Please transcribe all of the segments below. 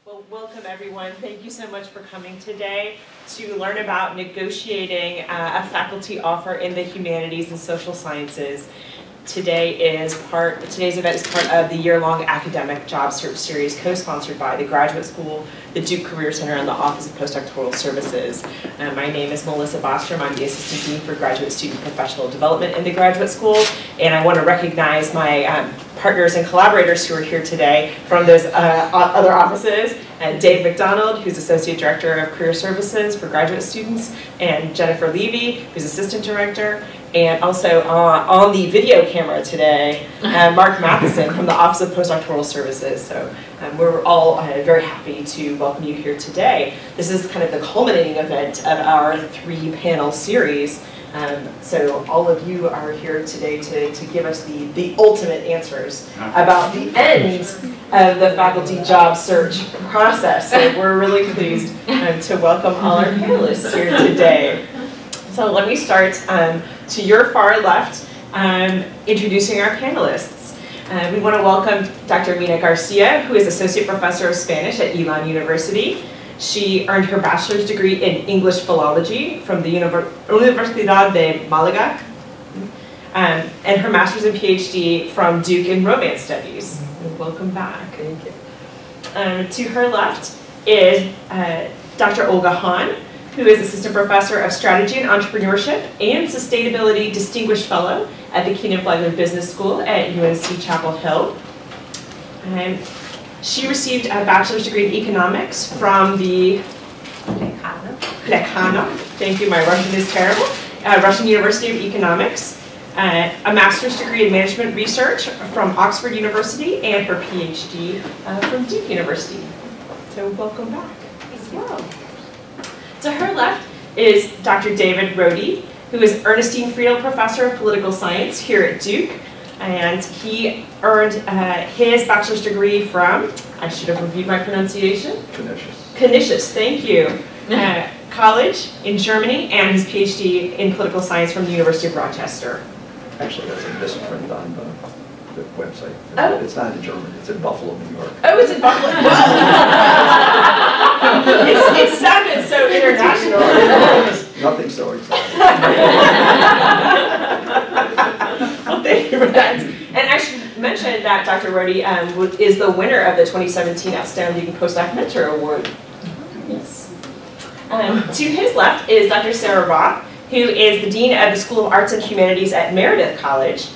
Well, welcome everyone. Thank you so much for coming today to learn about negotiating a faculty offer in the humanities and social sciences. Today's event is part of the year-long academic job search series co-sponsored by the Graduate School, the Duke Career Center, and the Office of Postdoctoral Services. My name is Melissa Bostrom. I'm the Assistant Dean for Graduate Student Professional Development in the Graduate School, and I want to recognize my partners and collaborators who are here today from those other offices. Dave McDonald, who's Associate Director of Career Services for graduate students, and Jennifer Levy, who's Assistant Director, and also on the video camera today, Mark Matheson from the Office of Postdoctoral Services. So we're all very happy to welcome you here today. This is kind of the culminating event of our 3-panel series. So all of you are here today to give us the ultimate answers about the end of the faculty job search process. So we're really pleased to welcome all our panelists here today. So let me start to your far left, introducing our panelists. We want to welcome Dr. Mina Garcia, who is Associate Professor of Spanish at Elon University. She earned her bachelor's degree in English philology from the Universidad de Malaga, and her master's and PhD from Duke in Romance Studies. Welcome back. Thank you. To her left is Dr. Olga Hahn, who is Assistant Professor of Strategy and Entrepreneurship and Sustainability Distinguished Fellow at the Keenan Flagler Business School at UNC Chapel Hill. She received a bachelor's degree in economics from the Plekhanov, thank you, my Russian is terrible, Russian University of Economics, a master's degree in management research from Oxford University, and her PhD from Duke University. So welcome back as well. To her left is Dr. David Rohde, who is Ernestine Friedel Professor of Political Science here at Duke. And he earned his bachelor's degree from, I should have reviewed my pronunciation. Canisius, thank you. College in Germany, and his PhD in political science from the University of Rochester. Actually, that's a misprint on the website. Oh. It's not in German, it's in Buffalo, New York. Oh, it's in Buffalo. It sounded so international. Nothing so exciting. Well, thank you for that. And I should mention that Dr. Rohde is the winner of the 2017 Outstanding Postdoc Mentor Award. Yes. To his left is Dr. Sarah Roth, who is the Dean of the School of Arts and Humanities at Meredith College.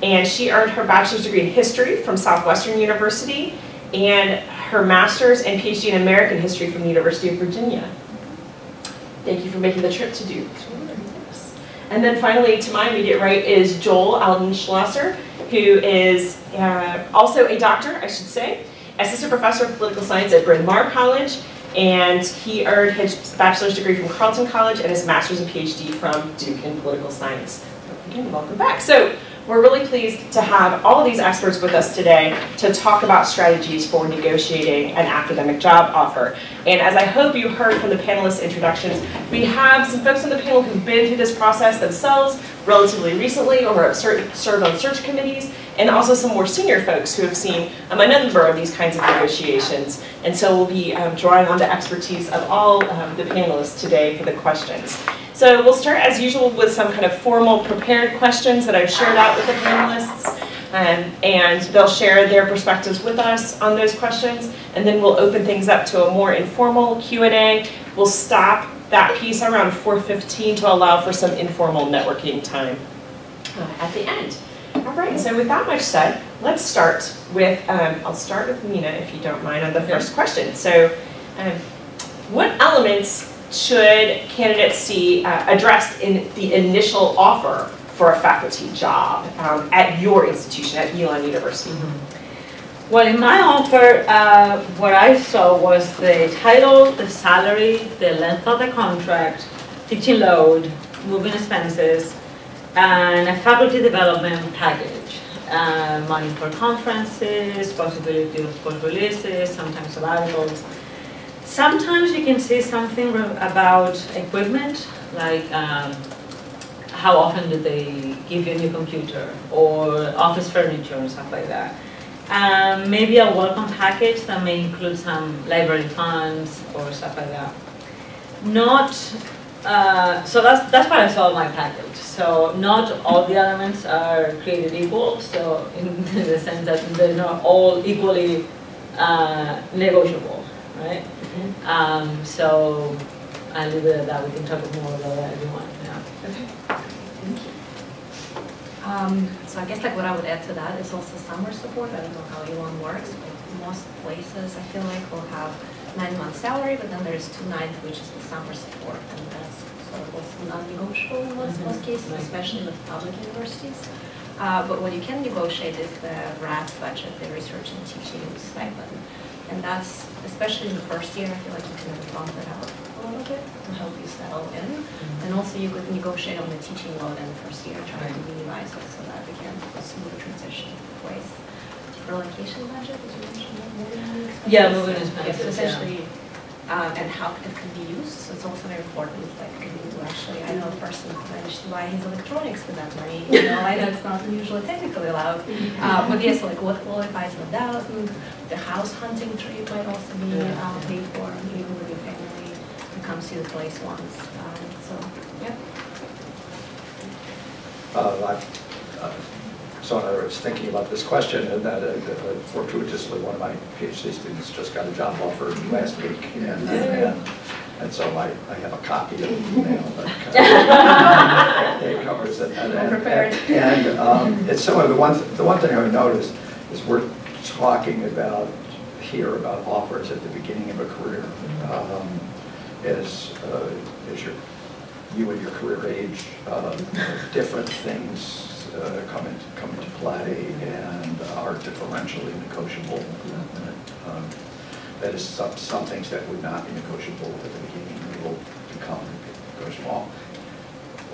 And she earned her bachelor's degree in history from Southwestern University and her master's and PhD in American history from the University of Virginia. Thank you for making the trip to Duke. And then finally, to my immediate right is Joel Alden-Schlosser, who is also a doctor, I should say, Assistant Professor of Political Science at Bryn Mawr College, and he earned his bachelor's degree from Carleton College and his master's and PhD from Duke in Political Science. Again, welcome back. So we're really pleased to have all of these experts with us today to talk about strategies for negotiating an academic job offer. And as I hope you heard from the panelists' introductions, we have some folks on the panel who've been through this process themselves relatively recently or have served on search committees, and also some more senior folks who have seen a number of these kinds of negotiations. And so we'll be drawing on the expertise of all the panelists today for the questions. So we'll start, as usual, with some kind of formal prepared questions that I've shared out with the panelists, and they'll share their perspectives with us on those questions, and then we'll open things up to a more informal Q&A. We'll stop that piece around 4:15 to allow for some informal networking time at the end. All right, so with that much said, let's start with, I'll start with Mina, if you don't mind, on the first question. So what elements should candidates see addressed in the initial offer for a faculty job at your institution, at Elon University? Mm-hmm. Well, in my offer, what I saw was the title, the salary, the length of the contract, teaching load, moving expenses, and a faculty development package. Money for conferences, possibility of post releases, sometimes sabbaticals. Sometimes you can see something about equipment, like how often do they give you a new computer, or office furniture, and stuff like that. Maybe a welcome package that may include some library funds or stuff like that. Not, so that's what I saw in my package. So not all the elements are created equal, so in the sense that they're not all equally negotiable, right? Mm-hmm. So I'll leave it at that. We can talk more about that if you want. Yeah. Okay. Thank you. So I guess like what I would add to that is also summer support. I don't know how E1 works, but most places I feel like will have 9 months salary, but then there's 2/9, which is the summer support, and that's sort of also non-negotiable in most cases, especially with public universities. But what you can negotiate is the RAS budget, the research and teaching stipend, and that's especially in the first year. I feel like you can bump it out a little bit to help you settle in. And also you could negotiate on the teaching load in the first year, trying to minimize it so that again a smooth transition takes place. Relocation budget, did you mention that? Yeah, moving expenses. Yes, essentially, and how it can be used. So it's also very important. Like actually, I know a person who managed to buy his electronics with that money. You know, I know it's not usually technically allowed, but yes, like what qualifies as 1,000. The house hunting trip might also be paid for, even with your family who comes to the place once. So, yeah. So in other words, thinking about this question, and that fortuitously one of my PhD students just got a job offer last week, and so I have a copy of the email that it covers it. And it's similar. The one thing I would notice is we're talking about here about offers at the beginning of a career. As you and your career age, different things come into play and are differentially negotiable. That is, some things that would not be negotiable at the beginning will become negotiable.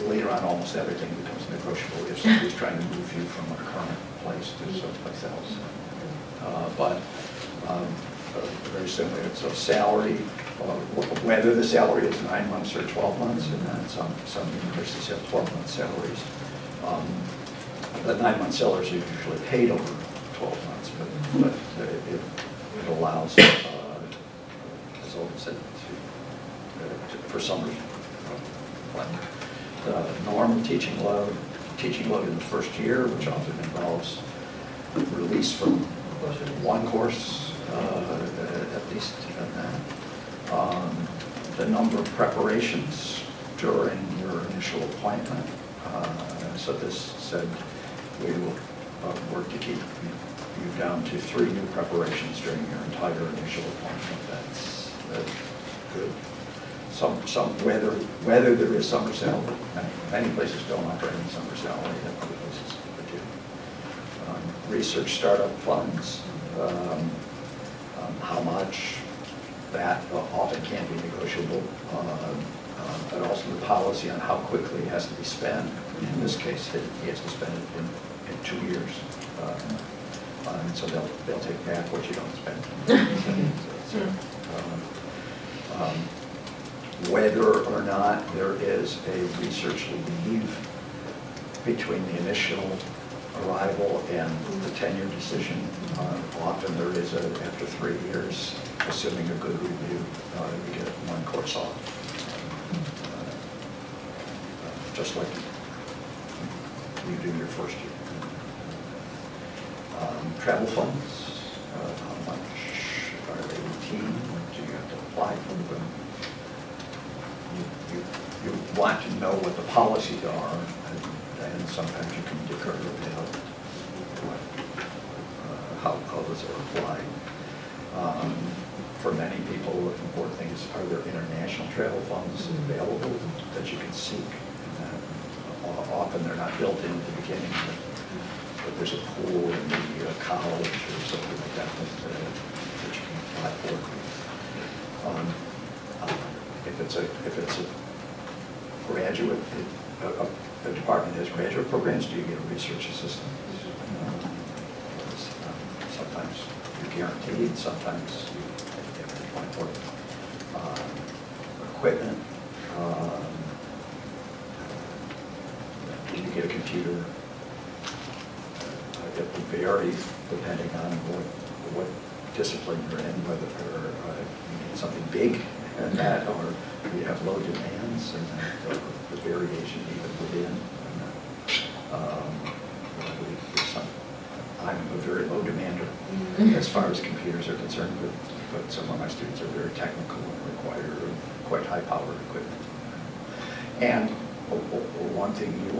Later on, almost everything becomes negotiable if somebody's trying to move you from a current place to someplace else. But very similar. So salary, whether the salary is 9 months or 12 months, and then some universities have 12-month salaries. The 9-month salaries are usually paid over 12 months, but it allows, as Olga said, for summers. The normal teaching load in the first year, which often involves release from one course, at least, and then the number of preparations during your initial appointment. So this said we will work to keep you down to 3 new preparations during your entire initial appointment. That's good. Whether there is summer salary, many places don't offer any summer salary, and other places do. Research startup funds, how much, that often can be negotiable, but also the policy on how quickly it has to be spent. In this case, he has to spend it in 2 years, and so they'll take back what you don't spend. Whether or not there is a research leave between the initial arrival and the tenure decision, often there is after 3 years, assuming a good review, you get 1 course off. Just like you do your first year. Travel funds, how much are they routine? Do you have to apply for them? You want to know what the policies are, and sometimes you can differ about how those are applied. For many people, the important thing is, are there international travel funds available that you can seek? Often they're not built in at the beginning, but there's a pool in the college or something like that that you can apply for. If it's a graduate, a department has graduate programs, do you get a research assistant? Sometimes you're guaranteed, sometimes you have to apply for it. Equipment. You get a computer. vary depending on what discipline you're in, whether you need something big and that, or you have low demands, and the variation even within. I'm a very low demander as far as computers are concerned, but some of my students are very technical and require quite high-powered equipment. And one thing you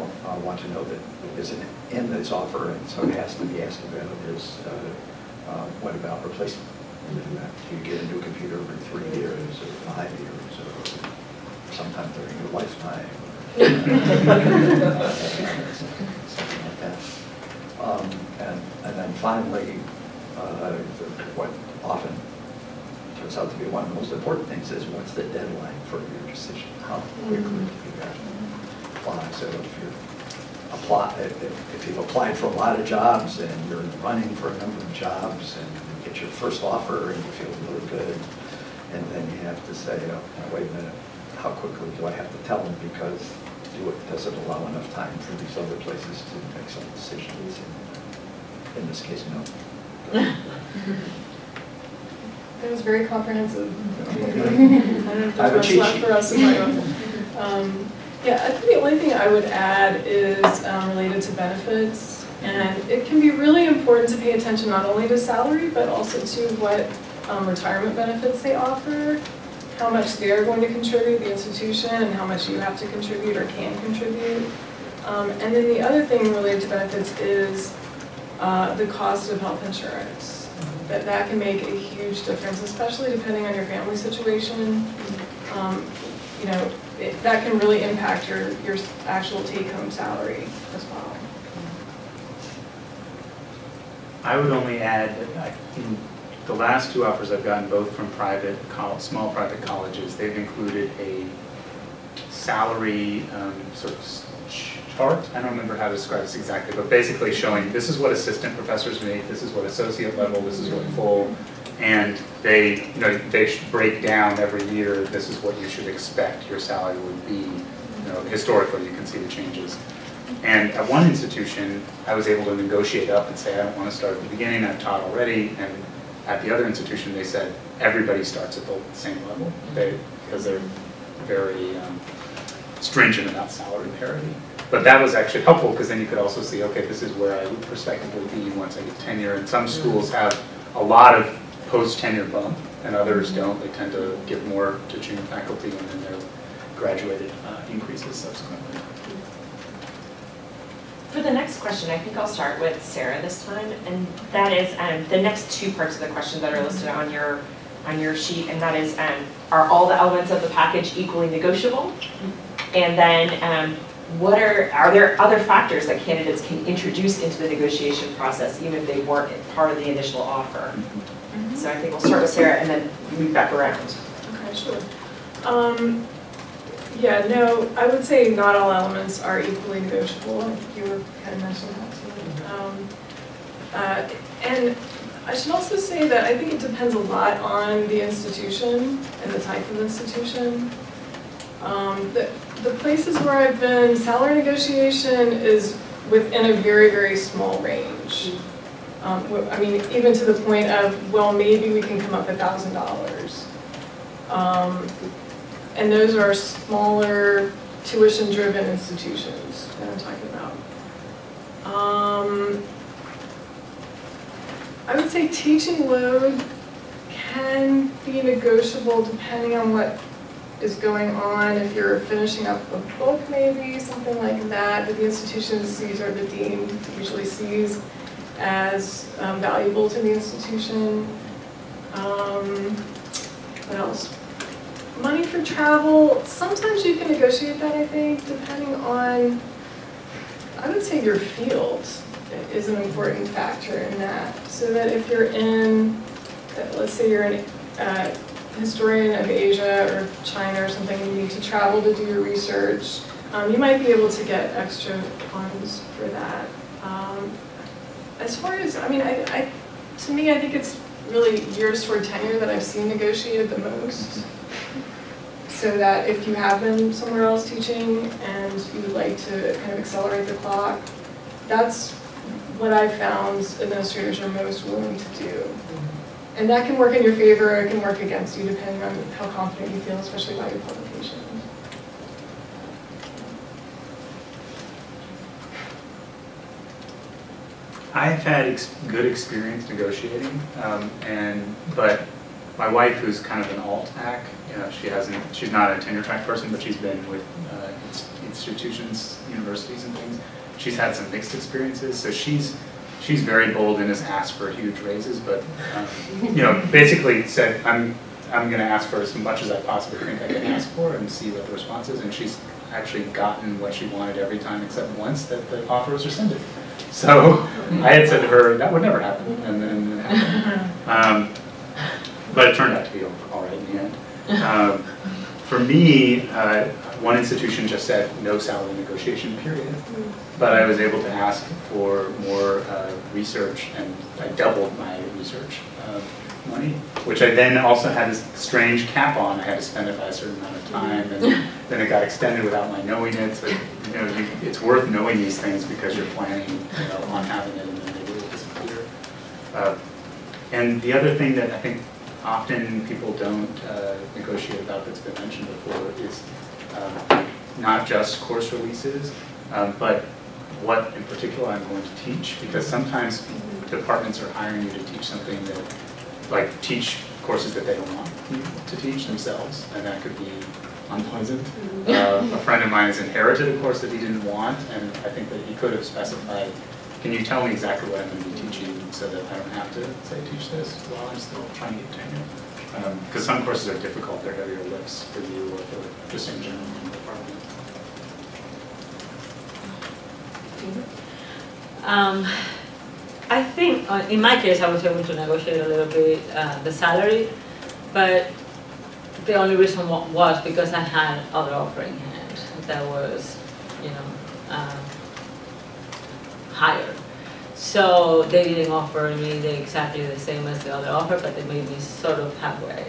want to know that isn't in this offer, and so it has to be asked about, is what about replacement? Do you get a new computer every 3 years or 5 years or sometime during your lifetime? Something like that. And then finally, what often turns out to be one of the most important things is what's the deadline for your decision? How quickly do you have to apply? So if you've applied for a lot of jobs and you're running for a number of jobs and you get your first offer and you feel really good, and then you have to say, oh, wait a minute, how quickly do I have to tell them, because does it allow enough time for these other places to make some decisions? And in this case, no. That was very comprehensive. I don't know if there's much left for us to talk about. Yeah, I think the only thing I would add is related to benefits. And it can be really important to pay attention not only to salary, but also to what retirement benefits they offer, how much they're going to contribute, the institution, and how much you have to contribute or can contribute. And then the other thing related to benefits is the cost of health insurance. That can make a huge difference, especially depending on your family situation. You know, that can really impact your actual take-home salary as well. I would only add that in the last 2 offers I've gotten, both from small private colleges, they've included a salary sort of chart. I don't remember how to describe this exactly, but basically showing this is what assistant professors make, this is what associate level, this is what full, and they break down every year. This is what you should expect your salary would be. Historically, you can see the changes. And at one institution, I was able to negotiate up and say, I don't want to start at the beginning, I've taught already. And at the other institution, they said, everybody starts at the same level, because they're very stringent about salary parity. But that was actually helpful, because then you could also see, okay, this is where I would prospectively be once I get tenure. And some schools have a lot of post-tenure bump, and others don't. They tend to give more to junior faculty, and then their graduated increases subsequently. For the next question, I think I'll start with Sarah this time, and that is the next 2 parts of the question that are listed on your sheet, and that is, are all the elements of the package equally negotiable? And then, are there other factors that candidates can introduce into the negotiation process, even if they weren't part of the initial offer? So I think we'll start with Sarah and then move back around. Okay, sure. Yeah, no, I would say not all elements are equally negotiable. I think you were kind of mentioning that too. And I should also say that I think it depends a lot on the institution and the type of institution. The places where I've been, salary negotiation is within a very, very small range. I mean, even to the point of, well, maybe we can come up $1,000. And those are smaller, tuition-driven institutions that I'm talking about. I would say teaching load can be negotiable depending on what is going on. If you're finishing up a book, maybe, something like that the institution sees or the dean usually sees as valuable to the institution. What else? Money for travel, sometimes you can negotiate that, I think, depending on, I would say your field is an important factor in that. So that if you're in, let's say you're an historian of Asia or China or something, and you need to travel to do your research, you might be able to get extra funds for that. As far as, I mean, to me, I think it's really years toward tenure that I've seen negotiated the most. So that if you have been somewhere else teaching and you would like to kind of accelerate the clock, that's what I've found administrators are most willing to do. And that can work in your favor, or it can work against you, depending on how confident you feel, especially about your publication. I've had good experience negotiating, but my wife, who's kind of an alt-ac, she's not a tenure track person, but she's been with institutions, universities and things. She's had some mixed experiences, so she's very bold and has asked for huge raises, but basically said, I'm going to ask for as much as I possibly think I can ask for and see what the response is, and she's actually gotten what she wanted every time except once that the offer was rescinded. So I had said to her, that would never happen, and then it happened. But it turned out to be all right in the end. For me, one institution just said no salary negotiation, period. But I was able to ask for more research, and I doubled my research money, which I then also had this strange cap on. I had to spend it by a certain amount of time, and then it got extended without my knowing it. So it's worth knowing these things because you're planning on having it, and then they will disappear. And the other thing that I think often people don't negotiate about that's been mentioned before is not just course releases, but what in particular I'm going to teach, because sometimes departments are hiring you to teach something that, like teach courses that they don't want you to teach themselves, and that could be unpleasant. A friend of mine has inherited a course that he didn't want, and I think that he could have specified, can you tell me exactly what I'm going to be teaching so that I don't have to say teach this while I'm still trying to get tenure? Because some courses are difficult, they're heavier lifts for you or for just in general in the department. I think, in my case, I was able to negotiate a little bit the salary, but the only reason was because I had other offer in hand that was, higher. So they didn't offer me exactly the same as the other offer, but they made me sort of halfway.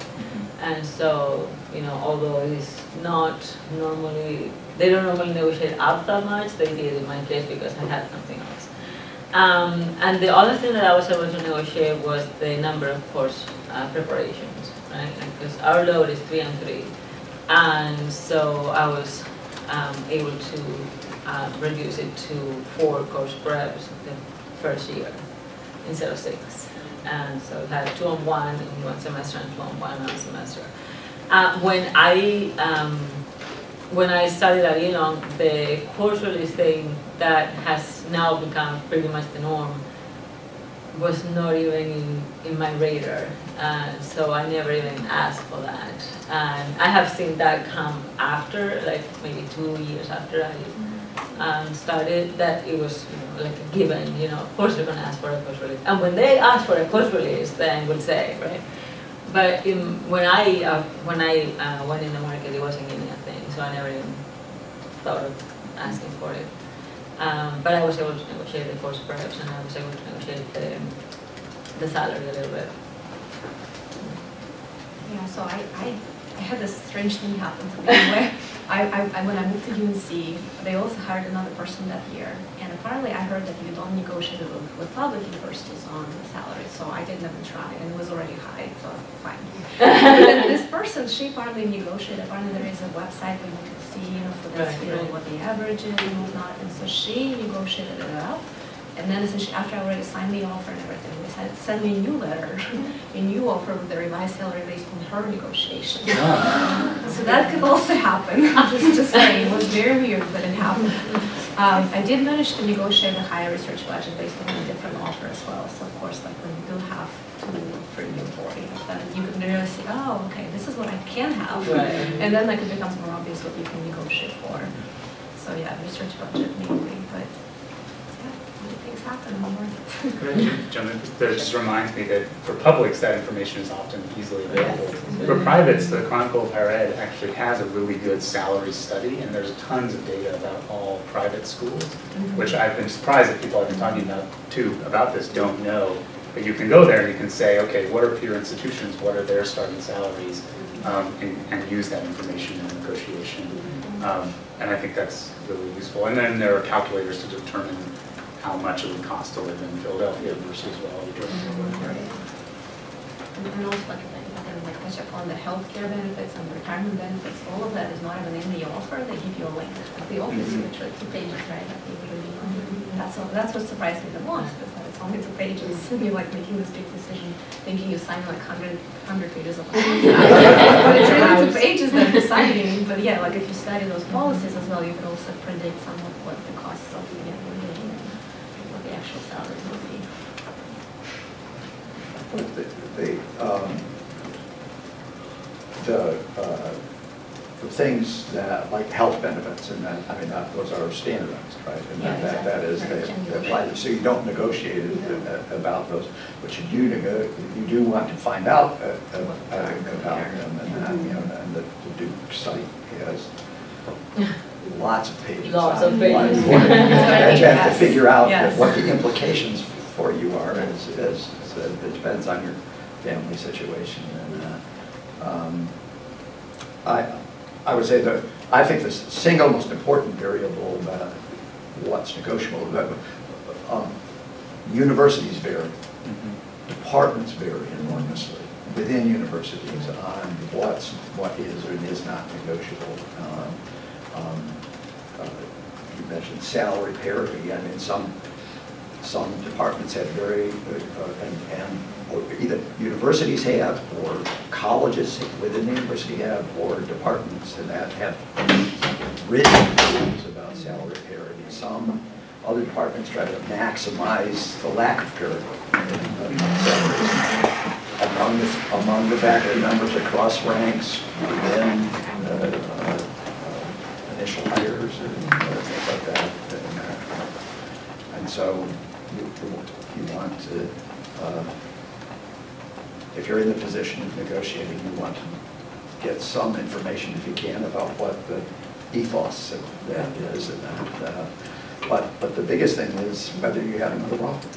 And so, although it's not normally, they don't normally negotiate up that much, they did in my case because I had something else. And the other thing that I was able to negotiate was the number of course preparations, right? Because our load is 3 and 3. And so I was able to reduce it to 4 course preps the first year instead of 6. And so I had 2 on 1 in one semester and 2 on 1 another semester. When I studied at Elon, the course release thing that has now become pretty much the norm was not even in my radar. So I never even asked for that. And I have seen that come after, like maybe 2 years after I started, that it was like a given, of course they're going to ask for a course release. And when they ask for a course release, then we'll say, right? But when I went in the market, it wasn't even a thing, so I never even thought of asking for it. But I was able to negotiate the course preps, and I was able to negotiate the salary a little bit. Yeah, so I had this strange thing happen to me where when I moved to UNC, they also hired another person that year, and apparently I heard that you don't negotiate with public universities on salary, so I didn't even try, and it was already high, so fine. But then this person, she apparently negotiated. Apparently there is a website where you can see, for this field what the average is and whatnot, and so she negotiated it up. And then essentially after I already signed the offer and everything, they said, send me a new letter, a new offer with the revised salary based on her negotiation. So that could also happen. Just saying, it was very weird, but it happened. I did manage to negotiate a higher research budget based on a different offer as well. So of course, like when you do have to for you for then you can really see, oh, okay, this is what I can have. Right. And then like it becomes more obvious what you can negotiate for. So yeah, research budget mainly, but things happen in the market. Could I jump in? That just reminds me that for publics, that information is often easily available. Yes. For privates, the Chronicle of Higher Ed actually has a really good salary study, and there's tons of data about all private schools, which I've been surprised that people I've been talking about this don't know. But you can go there and you can say, okay, what are peer institutions? What are their starting salaries? And use that information in negotiation. And I think that's really useful. And then there are calculators to determine how much it would cost to live in Philadelphia versus Raleigh. And also, like, if I can like touch upon the healthcare benefits and retirement benefits, all of that is not even in the offer. They give you a link at the office, which are 2 pages, right? That they really that's what surprised me the most, is that it's only 2 pages. And you're like making this big decision, thinking you sign like 100 pages of but it's really 2 pages that you're signing. But yeah, like if you study those policies as well, you can also predict some of what the costs of the living and what the actual salary will be. The things that, like health benefits, and that, I mean, those are standardized, right? And that is, they apply, so you don't negotiate about those, but you do want to find out about them, and that, you know, and the Duke site has lots of pages. Lots of pages. And you have to figure out Yes. what the implications for you are, as it depends on your family situation. And I would say that I think the single most important variable about what's negotiable, universities vary, departments vary enormously within universities on what is or is not negotiable. You mentioned salary parity. I mean, some departments have very, or either universities have, or colleges within the university have, or departments that have written rules about salary parity. Some other departments try to maximize the lack of parity in salaries among the faculty members across ranks, within initial hires and things like that. And so you want to, if you're in the position of negotiating, you want to get some information, if you can, about what the ethos of that is. And that, but the biggest thing is whether you have another offer.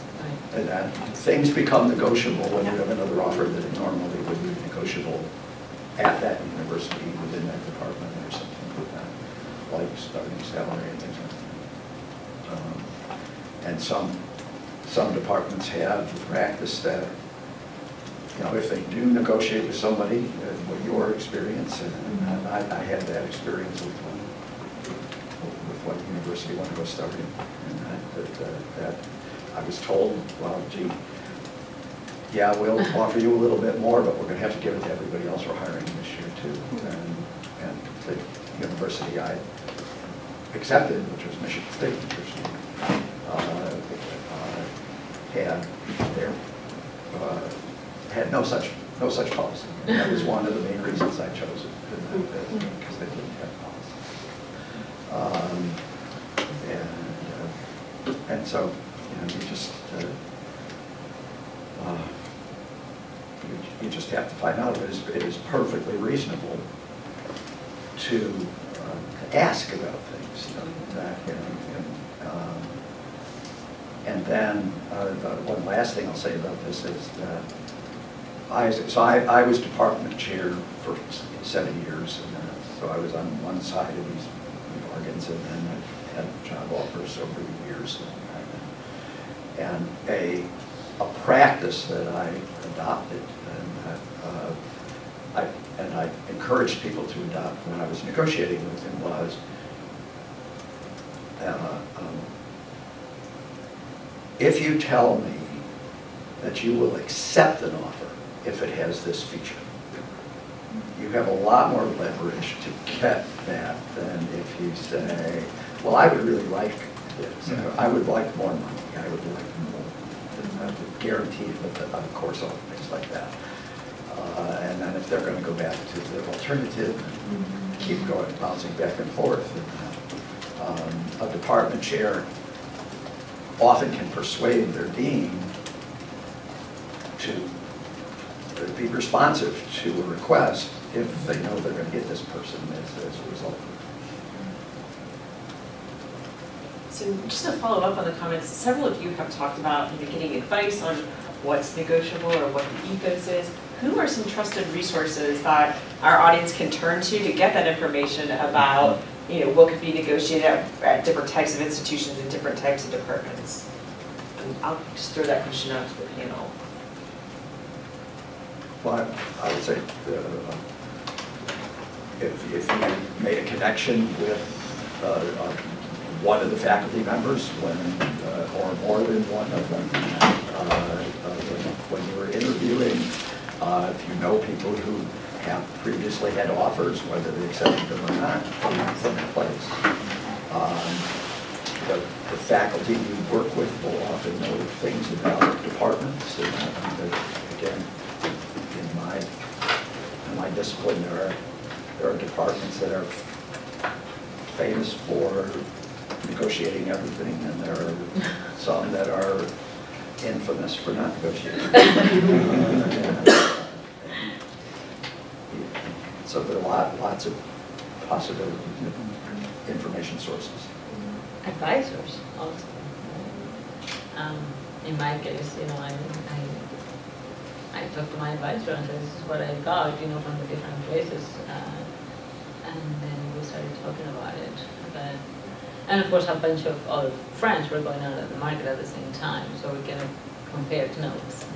And that things become negotiable when you have another offer that normally would be negotiable at that university, within that department, or something like that, like starting salary and things like that. And some departments have the practice that, you know, if they do negotiate with somebody, what your experience, and I had that experience with one university when I was starting, and that I was told, well, gee, yeah, we'll offer you a little bit more, but we're going to have to give it to everybody else we're hiring this year too. And the university I accepted, which was Michigan State University, had no such policy. And that was one of the main reasons I chose it, because they didn't have policy. And so, you know, you just have to find out. It is perfectly reasonable to ask about things. And then one last thing I'll say about this is that I was department chair for 7 years, and so I was on one side of these bargains, and then I had job offers over the years. And a practice that I adopted, and I encouraged people to adopt when I was negotiating with him, was if you tell me that you will accept an offer if it has this feature, you have a lot more leverage to get that than if you say, well, I would really like this. I would like more money. I would like more guaranteed of the course of things like that. And then if they're going to go back to the alternative and keep going, bouncing back and forth, and, a department chair often can persuade their dean to be responsive to a request if they know they're going to get this person as a result. So just to follow up on the comments, several of you have talked about getting advice on what's negotiable or what the ethos is. Who are some trusted resources that our audience can turn to get that information about what could be negotiated at different types of institutions and different types of departments? I'll just throw that question out to the panel. Well, I would say if you made a connection with one of the faculty members or more than one of them when you were interviewing, if you know people who have previously had offers, whether they accepted them or not, from the place. The faculty you work with will often know things about departments, and again, in my discipline, there are departments that are famous for negotiating everything, and there are some that are infamous for not negotiating. So there are lots of possibilities, information sources. Advisors also. In my case, I talked to my advisor and said, this is what I got, from the different places. And then we started talking about it. And of course, a bunch of other friends were going out at the market at the same time, so we kind of compared notes.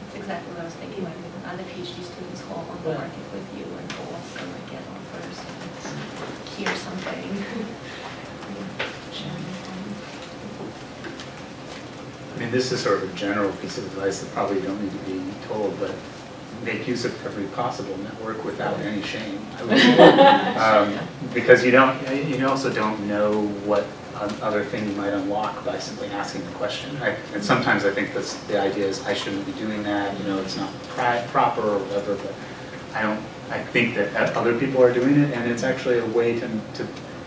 That's exactly what I was thinking, like other PhD students go on the market with you and go also get offers and hear something. I mean, this is sort of a general piece of advice that probably don't need to be told, but make use of every possible network without any shame. Because you also don't know what other thing you might unlock by simply asking the question. And sometimes I think the idea is I shouldn't be doing that. It's not proper or whatever. But I think that other people are doing it, and it's actually a way to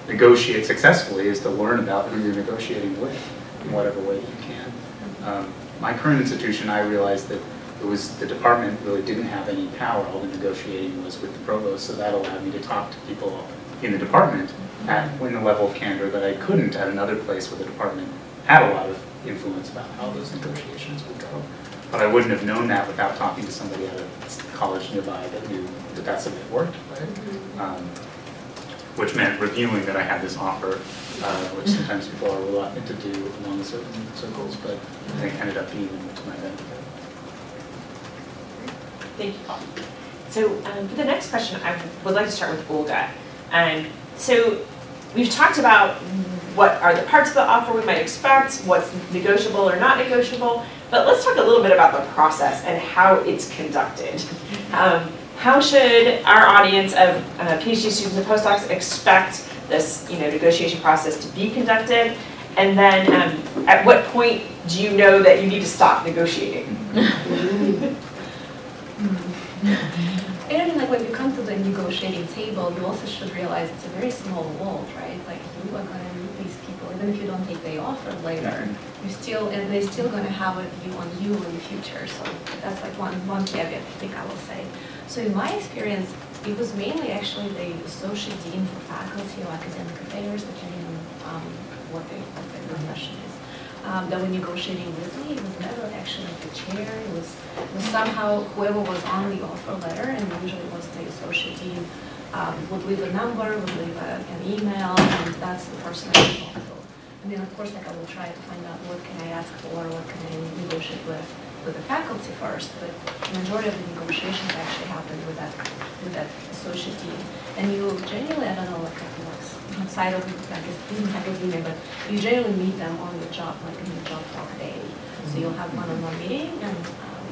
negotiate successfully is to learn about who you're negotiating with in whatever way you can. My current institution, I realized that the department really didn't have any power. All the negotiating was with the provost, so that allowed me to talk to people in the department at the level of candor that I couldn't at another place where the department had a lot of influence about how those negotiations would go. But I wouldn't have known that without talking to somebody at a college nearby that knew that that's the way it worked, right? Which meant reviewing that I had this offer, which sometimes people are reluctant to do among certain circles, but I think ended up being to my benefit. Thank you, Paul. So for the next question, I would like to start with Olga. So we've talked about what are the parts of the offer we might expect, what's negotiable or not negotiable, but let's talk a little bit about the process and how it's conducted. How should our audience of PhD students and postdocs expect this negotiation process to be conducted? And then at what point do you know that you need to stop negotiating? And like when you come to the negotiating table, you also should realize it's a very small world, right? Like you are going to meet these people, even if you don't take the offer later, they're still going to have a view on you in the future. So that's like one caveat I think I will say. So in my experience, it was mainly actually the associate dean for faculty or academic affairs, depending on what their profession is. That were negotiating with me. It was never actually the chair. It was somehow whoever was on the offer letter, and usually it was the associate dean, would leave a number, would leave an email, and that's the person I would talk to. And then of course, like I will try to find out what can I ask for, what can I negotiate with the faculty first. But the majority of the negotiations actually happen with that associate dean. And you generally, I don't know, like outside of, I guess, business academia, but you generally meet them on the job, like in the job talk day. So you'll have one-on-one meeting, and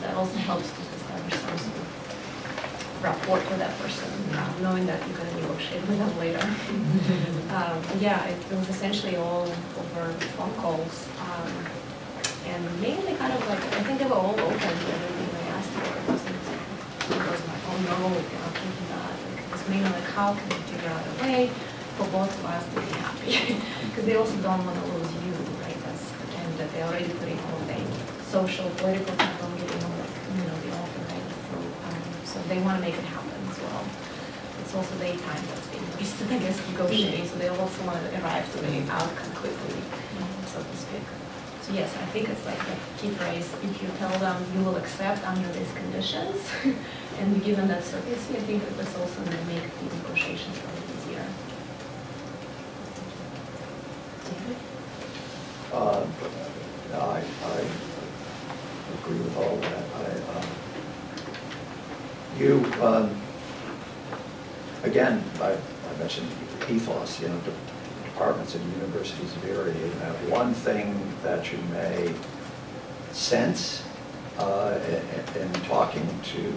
that also helps to establish some sort of rapport with that person, knowing that you're going to negotiate with them later. Yeah, it was essentially all over phone calls, and mainly kind of like, I think they were all open to everything I asked for. It wasn't like, oh no, you're not thinking that. Like, it was mainly like, how can we figure out a way for both of us to be happy? Because they also don't want to lose you, right? That's the candidate. They're already putting all the social, political capital, getting all the offer, right? So they want to make it happen as well. It's also their time that's being wasted, I guess, negotiating. So they also want to arrive to the outcome quickly, so to speak. So yes, I think it's like a key phrase. If you tell them you will accept under these conditions, and you give them that certainty, I think that that's also going to make the negotiations a little easier. You, again, I mentioned ethos, departments and universities vary. One thing that you may sense in talking to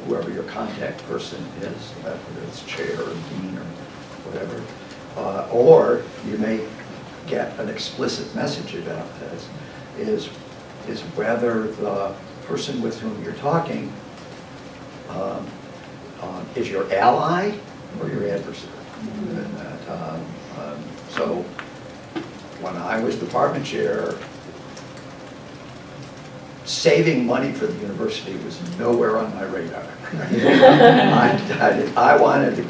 whoever your contact person is, whether it's chair or dean or whatever, or you may get an explicit message about this, is whether the person with whom you're talking is your ally or your adversary. And that, so when I was department chair, saving money for the university was nowhere on my radar. I wanted to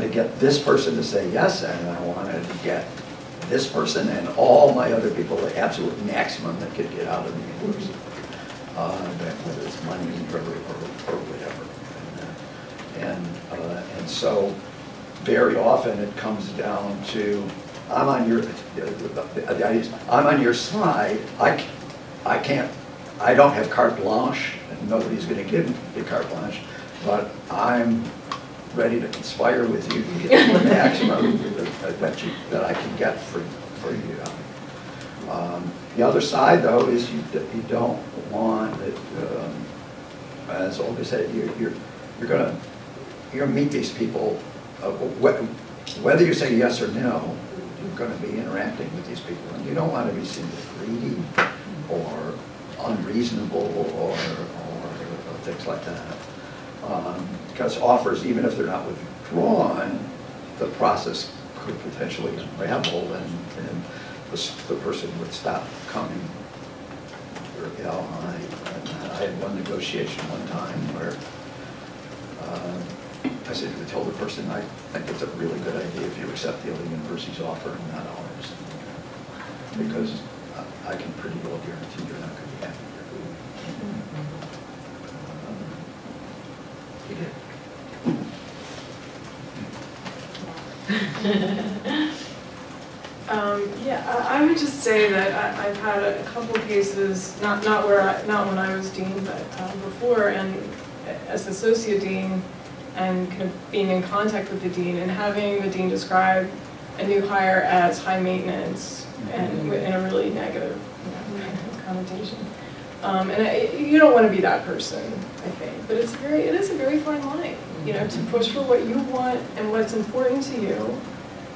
get this person to say yes, and I wanted to get this person and all my other people the absolute maximum that could get out of the university, whether it's money or whatever. And so very often it comes down to, I'm on your side. I don't have carte blanche, and nobody's going to give me carte blanche, but I'm ready to conspire with you to get the maximum that I can get for you. The other side, though, is you don't want it. As Olga said, you're going to meet these people. Whether you say yes or no, you're going to be interacting with these people, and you don't want to be seen as greedy or unreasonable or things like that. Because offers, even if they're not withdrawn, the process could potentially unravel, and the person would stop coming. I had one negotiation one time where I told the person, I think it's a really good idea if you accept the other university's offer and not ours, because I can pretty well guarantee you're not going to be happy. He did. Yeah, I would just say that I've had a couple cases, not when I was dean, but before, and as associate dean, and kind of being in contact with the dean and having the dean describe a new hire as high maintenance and in a really negative connotation. And you don't want to be that person, I think, but it is a very fine line, to push for what you want and what's important to you,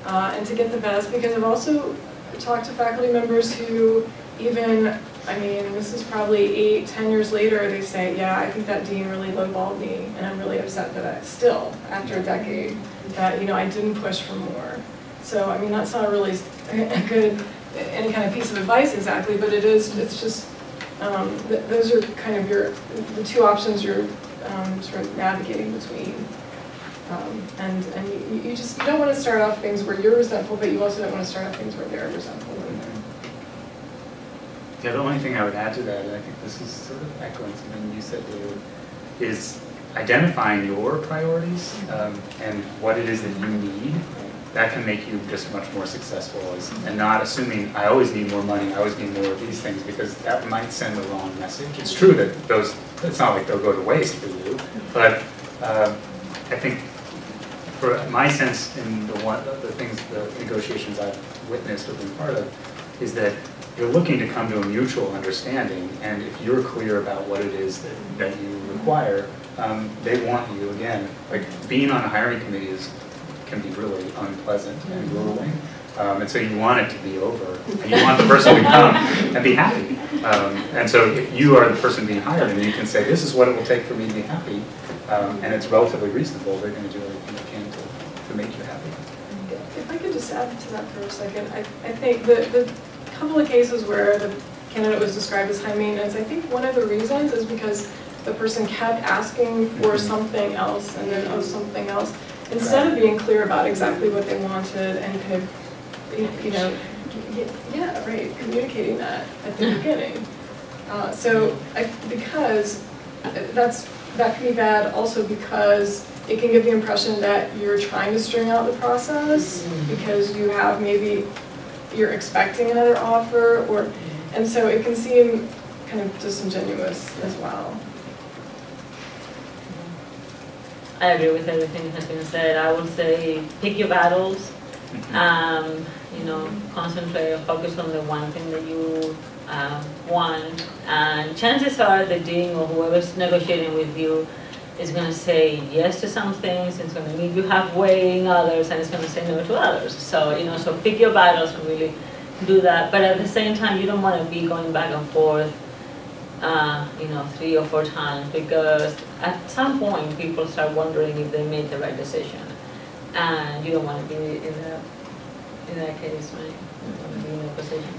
and to get the best. Because I've also talked to faculty members who this is probably 8-10 years later, they say, yeah, I think that dean really lowballed me, and I'm really upset that I still, after a decade, that I didn't push for more. So that's not really a good any kind of piece of advice exactly, but it's just those are kind of the two options you're sort of navigating between. And you don't want to start off things where you're resentful, but you also don't want to start off things where they're resentful. Yeah, the only thing I would add to that, and I think this is sort of echoing something you said, David, is identifying your priorities and what it is that you need. That can make you just much more successful, and not assuming I always need more money, I always need more of these things, because that might send the wrong message. It's true that it's not like they'll go to waste for you, but I think for my sense in the negotiations I've witnessed or been part of, is that you're looking to come to a mutual understanding, and if you're clear about what it is that you require, they want you, again, like being on a hiring committee can be really unpleasant and grueling, and so you want it to be over, and you want the person to come and be happy, and so if you are the person being hired and you can say, this is what it will take for me to be happy, and it's relatively reasonable, they're going to do everything they can to make you happy. If I could just add to that for a second, I think the couple of cases where the candidate was described as high maintenance, I think one of the reasons is because the person kept asking for something else and then something else, instead of being clear about exactly what they wanted and kind of, communicating that at the beginning. Because that can be bad also because it can give the impression that you're trying to string out the process because you have you're expecting another offer, and so it can seem kind of disingenuous as well. I agree with everything that has been said. I would say pick your battles. You know, concentrate or focus on the one thing that you want. And chances are the dean or whoever's negotiating with you is going to say yes to some things, it's going to meet you halfway in others, and it's going to say no to others. So, you know, so pick your battles and really do that. But at the same time, you don't want to be going back and forth, you know, 3 or 4 times, because at some point people start wondering if they made the right decision, and you don't want to be in that case, right? You don't want to be in that position.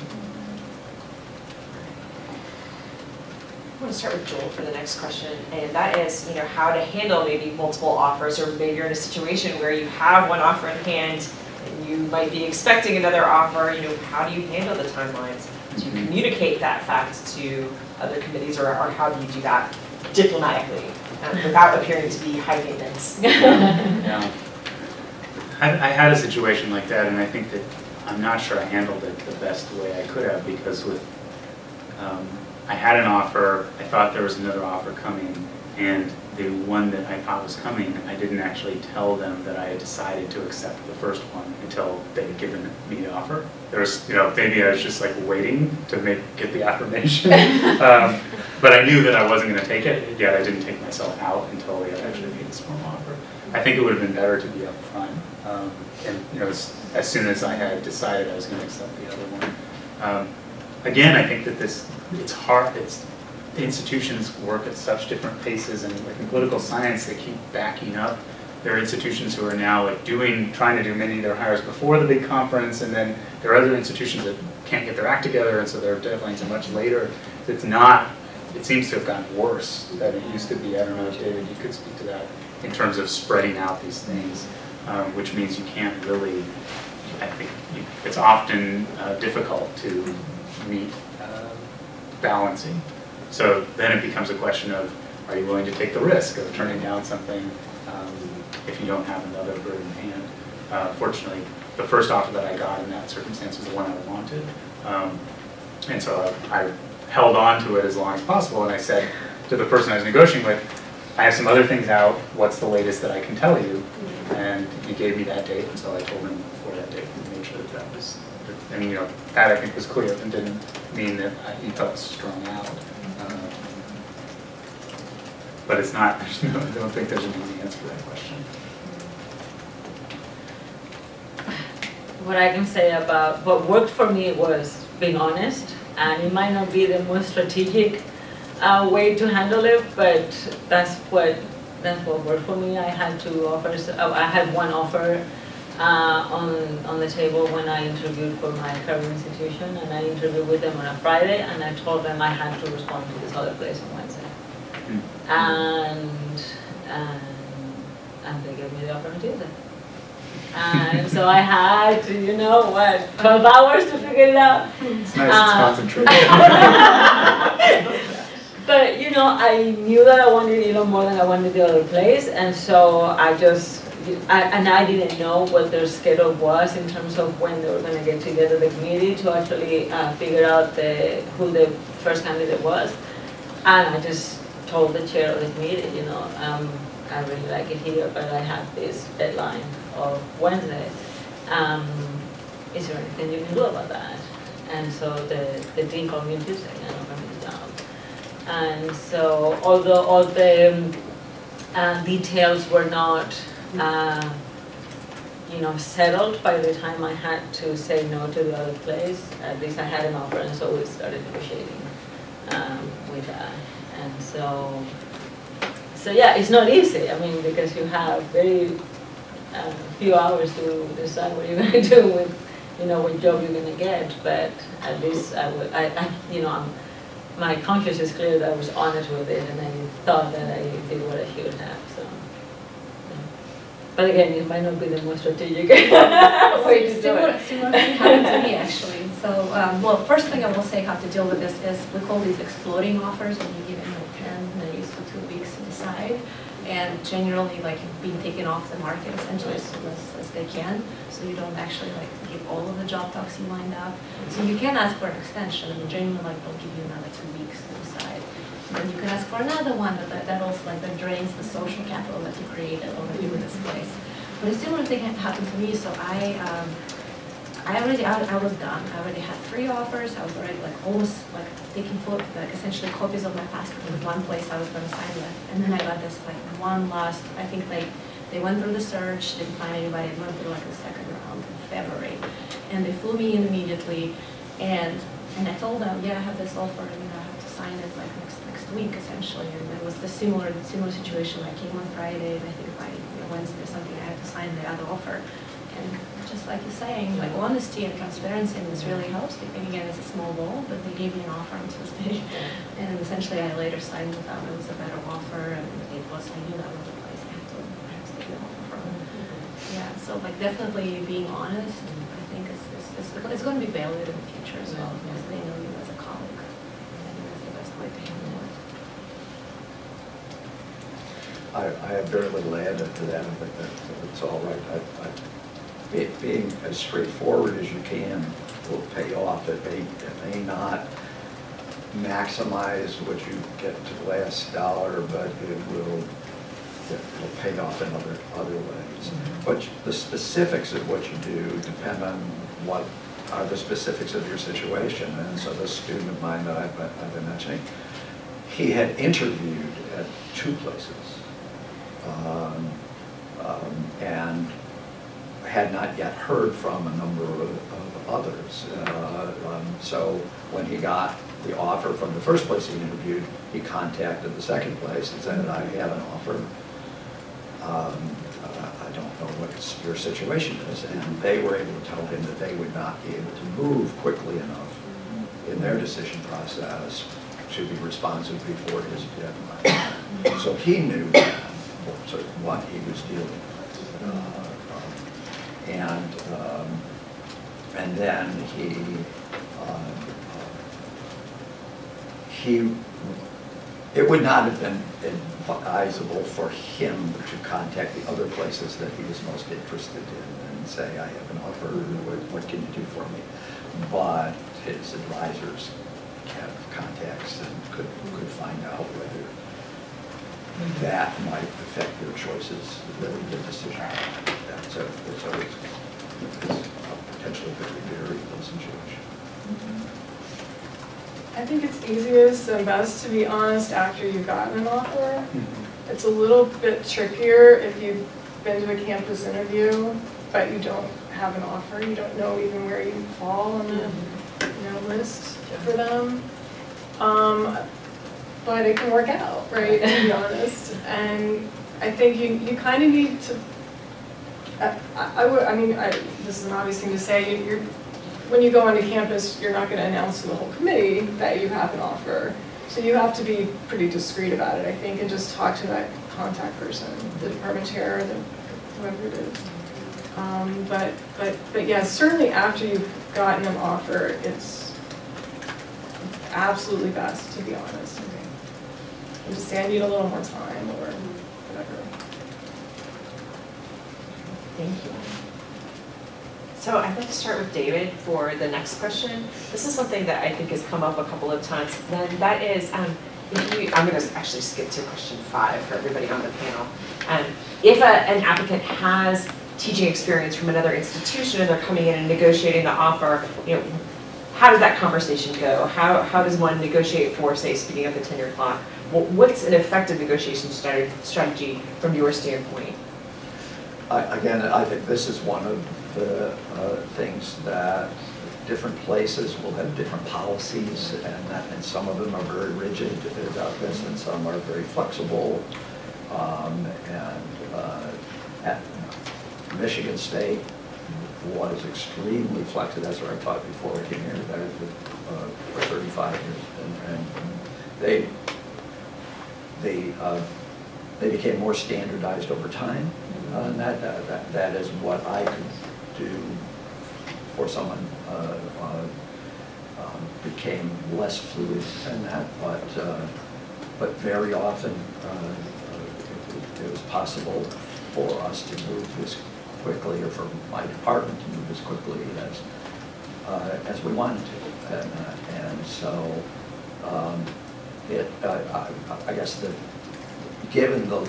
I want to start with Joel for the next question, and that is, you know, how to handle maybe multiple offers, or maybe you're in a situation where you have one offer in hand and you might be expecting another offer. You know, how do you handle the timelines? Do you communicate that fact to other committees, or how do you do that diplomatically without appearing to be high maintenance? Yeah. I had a situation like that, and I think that I'm not sure I handled it the best way I could have, because with I had an offer, I thought there was another offer coming, and the one that I thought was coming, I didn't actually tell them that I had decided to accept the first one until they had given me the offer. There was, you know, maybe I was just like waiting to get the affirmation, but I knew that I wasn't going to take it, yet I didn't take myself out until they had actually made this formal offer. I think it would have been better to be upfront, and you know, as soon as I had decided I was going to accept the other one. Again, I think that it's hard. The institutions work at such different paces, and like in political science, they keep backing up. There are institutions who are now like trying to do many of their hires before the big conference, and then there are other institutions that can't get their act together, and so their deadlines are much later. It seems to have gotten worse than it used to be. I don't know if David, you could speak to that in terms of spreading out these things, which means you can't really, I think it's often difficult to meet balancing. So then it becomes a question of, are you willing to take the risk of turning down something if you don't have another bird in hand? Fortunately, the first offer that I got in that circumstance was the one I wanted. And so I held on to it as long as possible, and I said to the person I was negotiating with, I have some other things out, what's the latest that I can tell you? And he gave me that date, and so I told him before that date and made sure that that was, and you know, that I think was clear and didn't mean that he felt strung out. But it's not, I don't think there's an easy answer to that question. What I can say about what worked for me was being honest, and it might not be the most strategic way to handle it, but that's what worked for me. I had 2 offers. I had one offer on the table when I interviewed for my current institution, and I interviewed with them on a Friday, and I told them I had to respond to this other place on Wednesday. And they gave me the offer on Tuesday. And so I had to, you know, 12 hours to figure it out. It's nice, it's concentrated. But, you know, I knew that I wanted even more than I wanted the other place, and so I didn't know what their schedule was in terms of when they were going to get together the committee to actually figure out who the first candidate was. And I just told the chair of the committee, you know, I really like it here, but I have this deadline of Wednesday. Is there anything you can do about that? And so the dean called me on Tuesday and offered me the job. And so although all the details were not you know, settled by the time I had to say no to the other place, at least I had an offer, and so we started negotiating with that. And so yeah, it's not easy. I mean, because you have very few hours to decide what you're going to do with, you know, what job you're going to get. But at least you know, my conscience is clear that I was honest with it, and I thought that I did what I should have. So, yeah. But again, it might not be the most strategic way to do it. Similar thing happened to me actually. So, well, first thing I will say how to deal with this is we call these exploding offers, when you give them a pen and they use for 2 weeks to decide, and generally like being taken off the market essentially as soon as they can, so you don't actually like give all of the job docs you lined up. So you can ask for an extension, and generally like they'll give you another 2 weeks to decide. then you can ask for another one, but that also like that drains the social capital that you created already with this place. But a similar thing had happened to me, so I was done. I already had 3 offers. I was already like almost like taking essentially copies of my passport with one place I was going to sign with. And then I got this like one last, I think they went through the search, didn't find anybody, and went through like the second round in February. And they flew me in immediately, and I told them, yeah, I have this offer, and I have to sign it like next week essentially. And it was the similar situation. I came on Friday, and I think by Wednesday or something I had to sign the other offer. And just like you're saying, like honesty and transparency in this really helps. And again, it's a small role, but they gave me an offer on Tuesday, and essentially I later signed with them. It was a better offer, and it was, I knew that was the place I had to take the offer from. Yeah, so like definitely being honest, I think it's going to be valued in the future as well, because they know you as a colleague. I think that's the best way to handle it. I have very little to add to that. I think that's all right. Being as straightforward as you can will pay off. It may not maximize what you get to the last dollar, but it'll pay off in other ways. But the specifics of what you do depend on what are the specifics of your situation. And so the student of mine that I've been mentioning, he had interviewed at 2 places. And had not yet heard from a number of others. So when he got the offer from the first place he interviewed, he contacted the second place and said, I have an offer. I don't know what your situation is. And they were able to tell him that they would not be able to move quickly enough in their decision process to be responsive before his deadline. So he knew then what he was dealing with. And then it would not have been advisable for him to contact the other places that he was most interested in and say, I have an offer, what can you do for me? But his advisors have contacts and could find out whether that might affect their choices, their decision. So it's potentially very variable situation. I think it's easiest and best to be honest after you've gotten an offer. It's a little bit trickier if you've been to a campus interview, but you don't have an offer. You don't know even where you fall on the list for them. But it can work out, right, to be honest. And I think you kind of need to, this is an obvious thing to say, when you go onto campus, you're not going to announce to the whole committee that you have an offer. So you have to be pretty discreet about it, I think, and just talk to that contact person, the department chair, whoever it is. But yeah, certainly after you've gotten an offer, it's absolutely best to be honest. And just say, I need a little more time, or whatever. Thank you. So I'd like to start with David for the next question. This is something that I think has come up a couple of times. And that is, I'm going to actually skip to question 5 for everybody on the panel. If an applicant has teaching experience from another institution and they're coming in and negotiating the offer, how does that conversation go? How does one negotiate for, say, speeding up the tenure clock? What's an effective negotiation strategy from your standpoint? Again, I think this is one of the things that different places will have different policies, and some of them are very rigid about this, and some are very flexible. At Michigan State was extremely flexible. That's what I taught before I came here. For 35 years, and they became more standardized over time. And that is what I could do for someone became less fluid than that, but very often it was possible for us to move as quickly, or for my department to move as quickly as we wanted to, and so I guess given the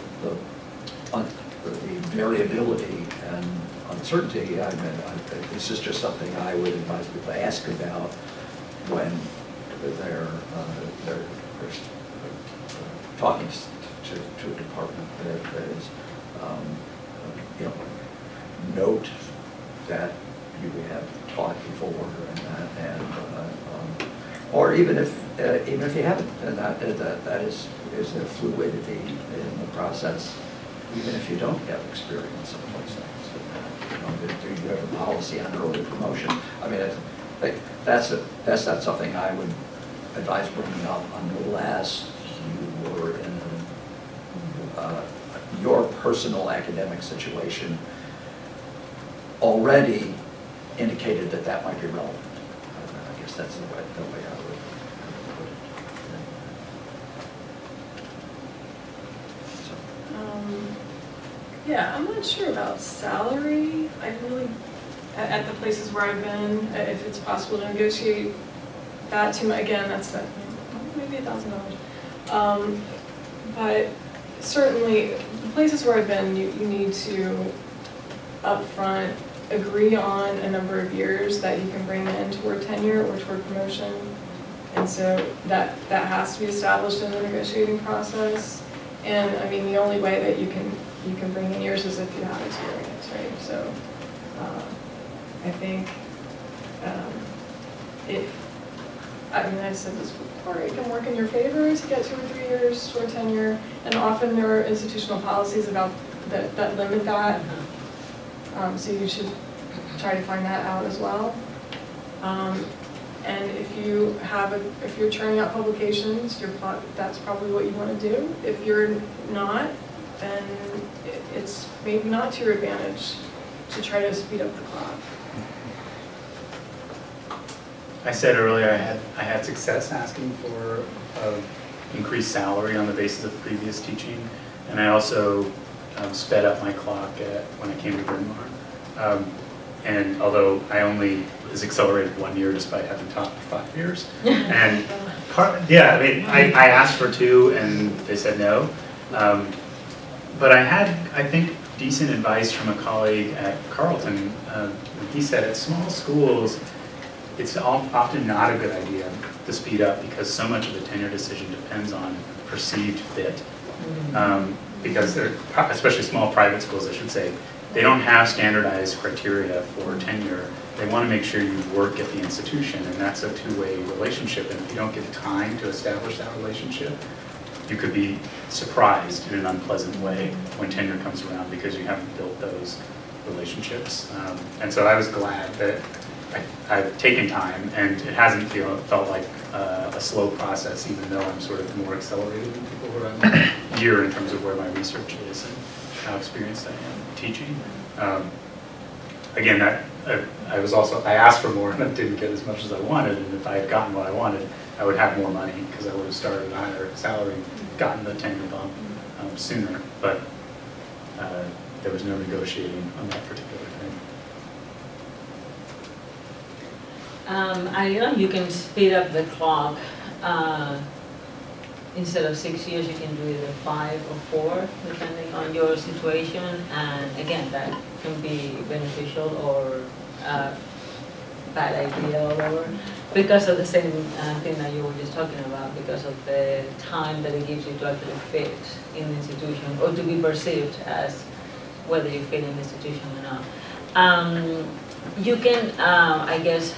variability and uncertainty, this is just something I would advise people to ask about when they're talking to a department that is, note that you have taught before or even if you haven't, and that is a fluidity in the process, even if you don't have experience in those things. Do you have a policy on early promotion? I mean, that's not something I would advise bringing up unless you were in your personal academic situation already indicated that might be relevant. I guess that's the way I would put it. So. Yeah, I'm not sure about salary. I really, at the places where I've been, if it's possible to negotiate that too. Again, that's maybe $1,000. But certainly, the places where I've been, you need to upfront agree on a number of years that you can bring in toward tenure or toward promotion, and so that has to be established in the negotiating process. And I mean, the only way that you can bring in years is if you have experience, right? So I think I mean, I said this before, it can work in your favor to get 2 or 3 years toward tenure, and often there are institutional policies about that limit that. So you should try to find that out as well. And if you're churning out publications, that's probably what you want to do. If you're not, then it's maybe not to your advantage to try to speed up the clock. I said earlier I had success asking for increased salary on the basis of previous teaching, and I also sped up my clock when I came to Bryn Mawr. And although I only was accelerated 1 year despite having taught for 5 years, and yeah, I mean I asked for 2 and they said no, but I had, I think, decent advice from a colleague at Carleton. He said at small schools it's often not a good idea to speed up because so much of the tenure decision depends on perceived fit. Because they're, especially small private schools, I should say, they don't have standardized criteria for tenure. They want to make sure you work at the institution, and that's a two-way relationship. And if you don't give time to establish that relationship, you could be surprised in an unpleasant way when tenure comes around because you haven't built those relationships. And so I was glad that I've taken time, and it hasn't felt like a slow process, even though I'm sort of more accelerated than people who are a year in terms of where my research is and how experienced I am teaching. Again, I asked for more and I didn't get as much as I wanted, and if I had gotten what I wanted, I would have more money because I would have started at a higher salary, gotten the tenure bump sooner, but there was no negotiating on that particular thing. You can speed up the clock. Instead of 6 years, you can do either 5 or 4, depending on your situation. And again, that can be beneficial or bad idea or whatever, because of the same thing that you were just talking about, because of the time that it gives you to actually fit in the institution or to be perceived as whether you fit in the institution or not. You can, I guess,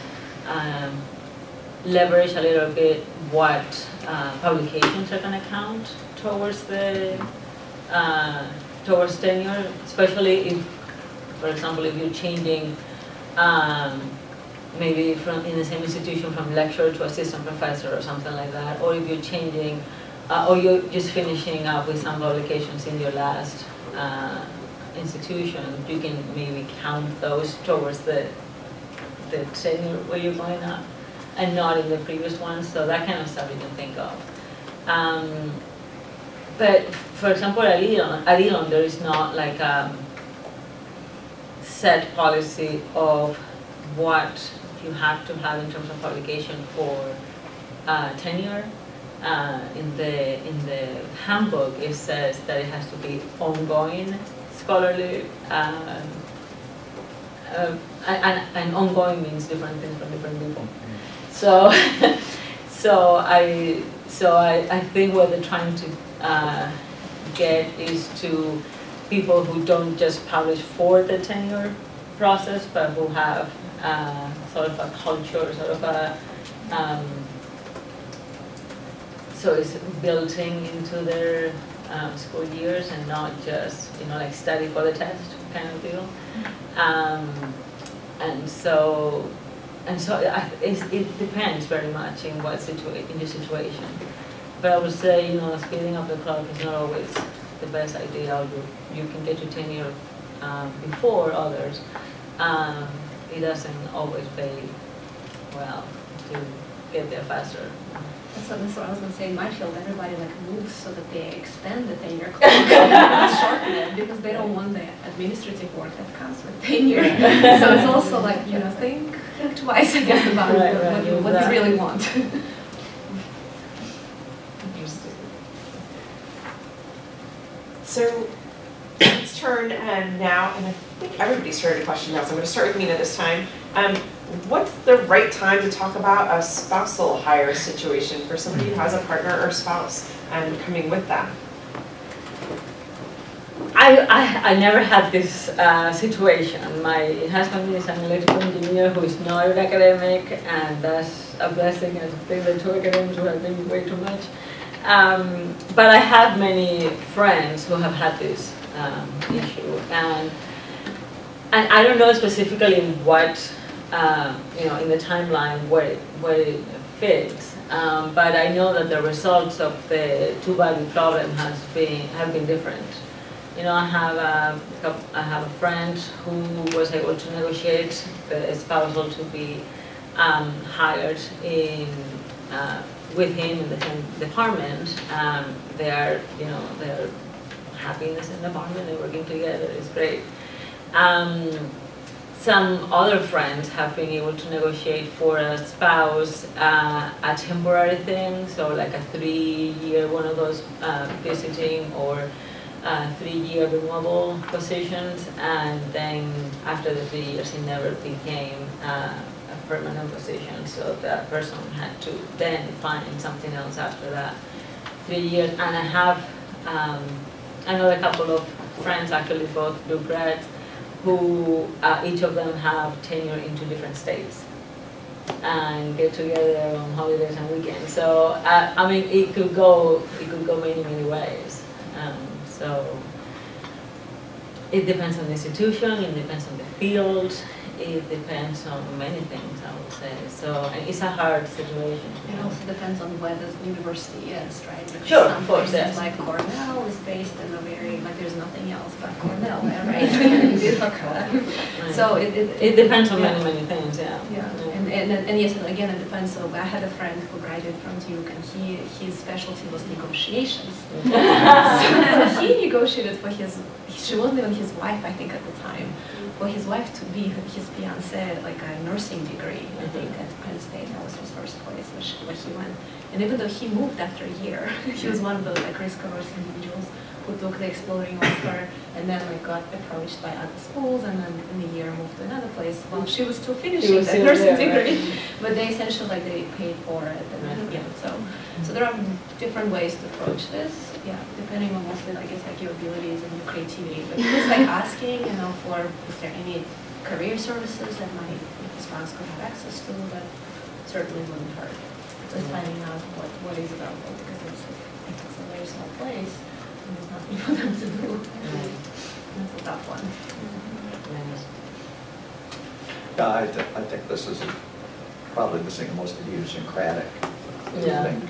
leverage a little bit what publications are going to count towards the towards tenure, especially if, for example, if you're changing maybe from in the same institution from lecturer to assistant professor or something like that, or if you're changing or you're just finishing up with some publications in your last institution, you can maybe count those towards the tenure where you're going up, and not in the previous ones. So that kind of stuff you can think of. But for example, at Elon, there is not like a set policy of what you have to have in terms of publication for tenure. in the handbook, it says that it has to be ongoing scholarly, and ongoing means different things for different people. So, I think what they're trying to get is to people who don't just publish for the tenure process, but who have sort of a culture, sort of a so it's built into their school years and not just, like study for the test kind of deal. And so it depends very much in what in your situation. But I would say, speeding up the clock is not always the best idea. You can get your tenure before others. It doesn't always pay well to get there faster. That's what I was going to say. In my field, everybody moves so that they extend the tenure clock and shorten it because they don't want the administrative work that comes with tenure. So it's also think twice, I guess, about what you really want. So let's turn now, and I think everybody's started a question now, so I'm going to start with Mina this time. What's the right time to talk about a spousal hire situation for somebody who has a partner or spouse and coming with them? I never had this situation. My husband is an electrical engineer who is not an academic, and that's a blessing. I think the two academics would have been way too much. But I have many friends who have had this issue, and I don't know specifically what in the timeline where it fits. But I know that the results of the two-value problem have been different. I have a friend who was able to negotiate the spousal to be hired with him in the same department. They're happy in the same department. They're working together. It's great. Some other friends have been able to negotiate for a spouse a temporary thing, so like a 3-year, one of those visiting or 3-year renewable positions, and then after the 3 years it never became a permanent position, so that person had to then find something else after that 3 years. And I have another couple of friends, actually both do Grad, who each of them have tenure in 2 different states and get together on holidays and weekends. So I mean, it could go many ways. So it depends on the institution, it depends on the field, it depends on many things, I would say. So it's a hard situation. It also depends on where the university is, right? Because sure, some of course, places yes. like Cornell is based in a very, there's nothing else but Cornell there, right? So it depends on many things, yeah. Yeah, and yes, again, it depends. So I had a friend who graduated from Duke, and his specialty was negotiations. So he negotiated for she wasn't even his wife, I think, at the time, for his wife to be his fiancée, like a nursing degree, I think, at Penn State. That was his first place where he went. And even though he moved after a year, he was one of those risk-averse individuals who took the exploding offer and then got approached by other schools, and then in a year moved to another place. Well, she was still finishing that nursing degree, right? But they essentially they paid for it. And, so there are different ways to approach this. Yeah, depending on mostly, I guess, your abilities and your creativity. But just asking, for is there any career services that my spouse could have access to, that certainly wouldn't hurt. Just finding out what is available, because it's a very small place. There's nothing for them to do. That's a tough one. Yeah, I think this is probably the single most idiosyncratic thing.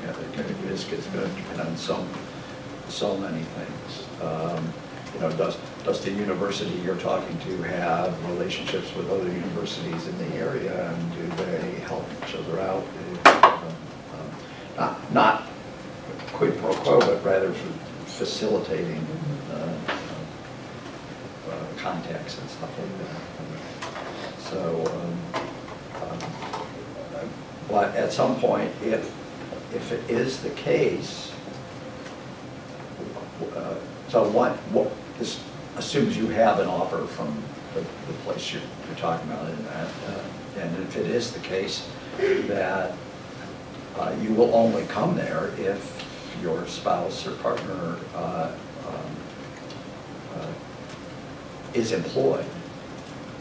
Risk is going to depend on so many things. Does the university you're talking to have relationships with other universities in the area, and do they help each other out? Not quid pro quo, but rather for facilitating contacts and stuff like that. So, but at some point, if if it is the case, so what this assumes you have an offer from the place you're talking about, and if it is the case that you will only come there if your spouse or partner is employed,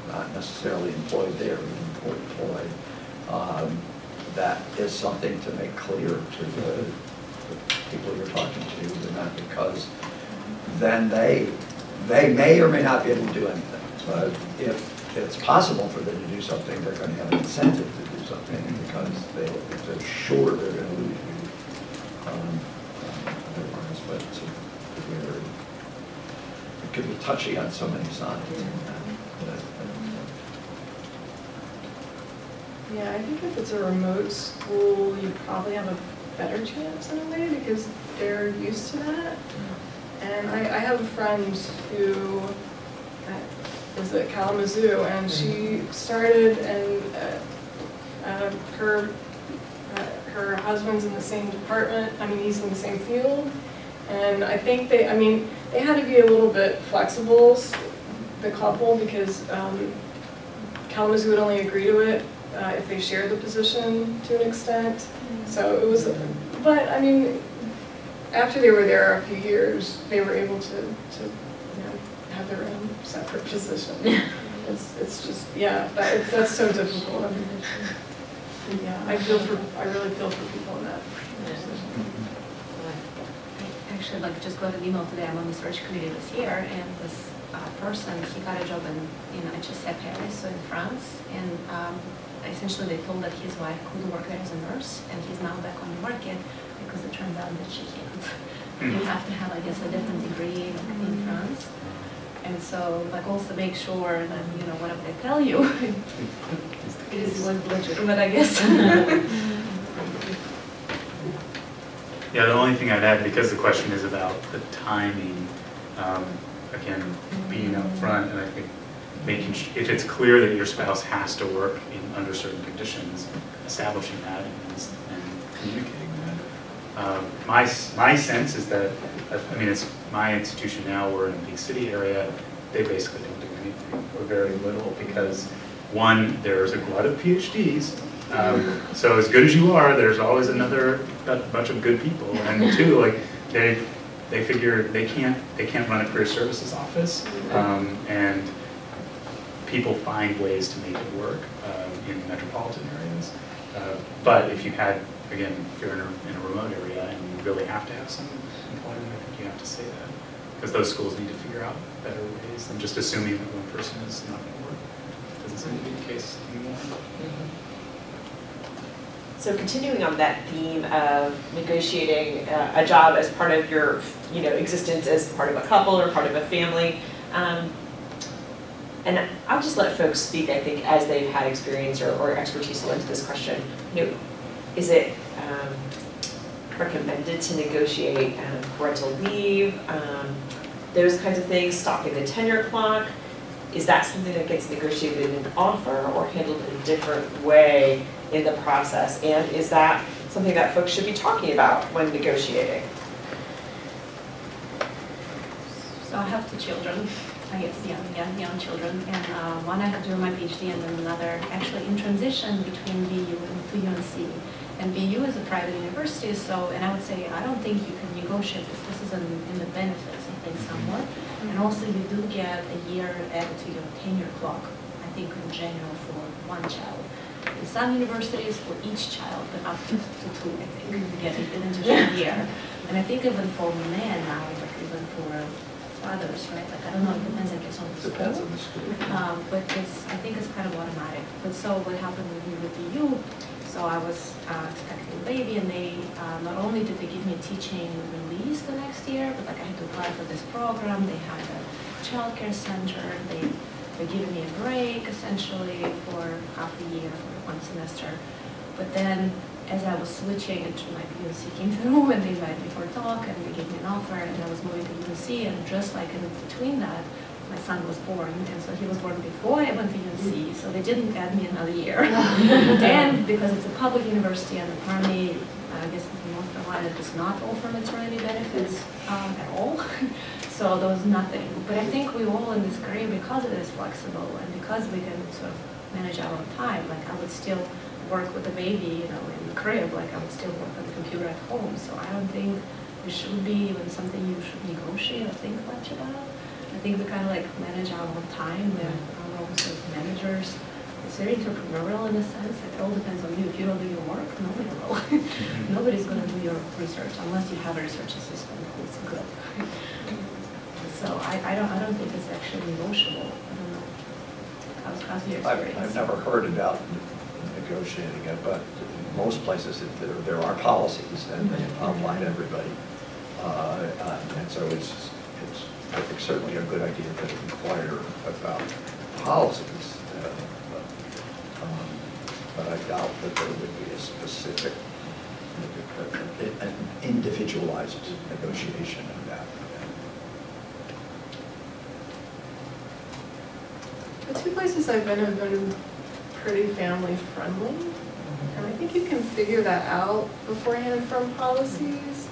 not necessarily employed there, but employed. That is something to make clear to the people you're talking to, and not because then they may or may not be able to do anything. But if it's possible for them to do something, they're going to have an incentive to do something because if they're sure they're going to lose you otherwise. But it could be touchy on so many sides. Yeah, I think if it's a remote school, you probably have a better chance in a way because they're used to that. And I have a friend who is at Kalamazoo, and she started, and her husband's in the same department. I mean, he's in the same field, and I think they had to be a little bit flexible, the couple, because Kalamazoo would only agree to it if they shared the position to an extent. So it was, but I mean, after they were there a few years, they were able to have their own separate position. It's just, yeah, that's so difficult. Yeah, I really feel for people in that position. I actually just got an email today. I'm on the search committee this year, and this person, he got a job in HSC Paris, so in France, and essentially they told that his wife could work there as a nurse, and he's now back on the market because it turned out that she can't. You have to have, I guess, a different degree in France. And so, also make sure that, whatever they tell you is legitimate, I guess. Yeah, the only thing I'd add, because the question is about the timing, again, being up front, and I think if it's clear that your spouse has to work under certain conditions, establishing that and communicating that. My sense is that, it's my institution now, we're in a big city area, they basically don't do anything, or very little, because one, there's a glut of PhDs, so as good as you are, there's always another bunch of good people, and two, they figure they can't run a career services office, and people find ways to make it work in metropolitan areas. But if you had, again, if you're in a remote area and you really have to have some employment, I think you have to say that. Because those schools need to figure out better ways than just assuming that one person is not going to work. Doesn't seem to be the case anymore. So continuing on that theme of negotiating a job as part of your existence as part of a couple or part of a family, and I'll just let folks speak, I think, as they've had experience or expertise into this question. Is it recommended to negotiate parental leave, those kinds of things, stopping the tenure clock? Is that something that gets negotiated in an offer or handled in a different way in the process? And is that something that folks should be talking about when negotiating? So I have two children. I guess young children, and one I have doing my PhD, and then another actually in transition between BU and to UNC. And BU is a private university, so, and I would say I don't think you can negotiate this. This is in the benefits, I think, somewhat. And also you do get a year added to your tenure clock, I think in general for one child. In some universities for each child, but up to two, I think, you get an additional year. And I think even for men now, but even for others, right? I don't know, it depends, I guess, on the school. Depends on the school. But I think it's kind of automatic. But so what happened with BU, so I was expecting a baby, and they, not only did they give me a teaching release the next year, but I had to apply for this program. They had a childcare center. They're giving me a break, essentially, for half a year, for one semester. But then, as I was switching into my UNC came through, and they invited me for a talk, and they gave me an offer, and I was moving to UNC, and just like in between that, my son was born, and so he was born before I went to UNC, so they didn't add me another year. And because it's a public university, and apparently I guess the North Carolina does not offer maternity benefits at all. So there was nothing. But I think we all in this career, because it is flexible and because we can sort of manage our own time, like I would still work with the baby, you know, in the crib, like I would still work on the computer at home. So I don't think it should be even something you should negotiate or think much about. I think we kind of like manage our own time. We're our own sort of managers. It's very entrepreneurial in a sense. It all depends on you. If you don't do your work, nobody will. Nobody's going to do your research unless you have a research assistant who's good. So I don't think it's actually negotiable. I don't know. How's your experience? I've never heard about negotiating it, but in most places there are policies and they apply to everybody. And so it's I think certainly a good idea to inquire about policies. But I doubt that there would be a specific, an individualized negotiation of that. The two places I've been have been pretty family friendly. And I think you can figure that out beforehand from policies.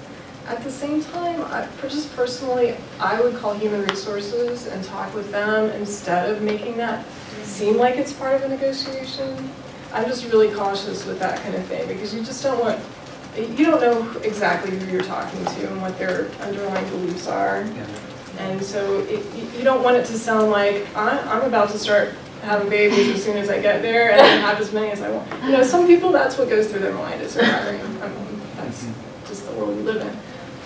At the same time, just personally, I would call human resources and talk with them instead of making that seem like it's part of a negotiation. I'm just really cautious with that kind of thing because you just don't want, you don't know exactly who you're talking to and what their underlying beliefs are. And so you don't want it to sound like, I'm about to start having babies as soon as I get there and then have as many as I want. You know, some people, that's what goes through their mind is hiring. I mean, that's just the world we live in.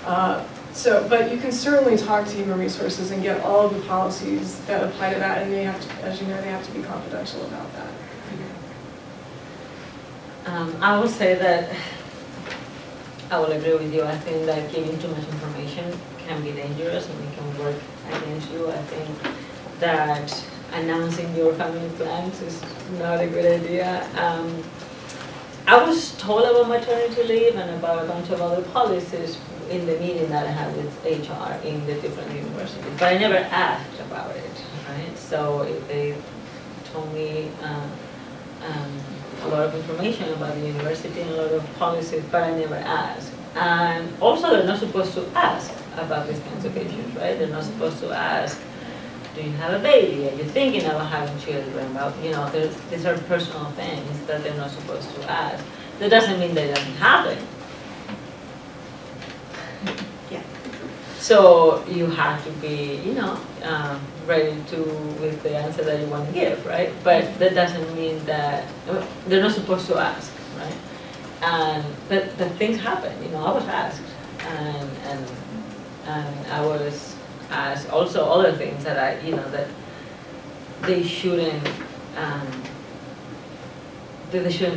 But you can certainly talk to human resources and get all of the policies that apply to that, and they have to, as you know, they have to be confidential about that. I would say that I will agree with you. I think that giving too much information can be dangerous and it can work against you. I think that announcing your family plans is not a good idea. I was told about maternity leave and about a bunch of other policies in the meeting that I had with HR in the different universities, but I never asked about it, right? So if they told me a lot of information about the university and a lot of policies, but I never asked. And also they're not supposed to ask about these kinds of issues, right? They're not supposed to ask, do you have a baby? Are you thinking about having children? You know, these are personal things that they're not supposed to ask. That doesn't mean that it doesn't happen. Yeah. So you have to be, you know, ready with the answer that you want to give, right? But that doesn't mean that they're not supposed to ask, right? But things happen. You know, I was asked, and I was asked also other things that that they shouldn't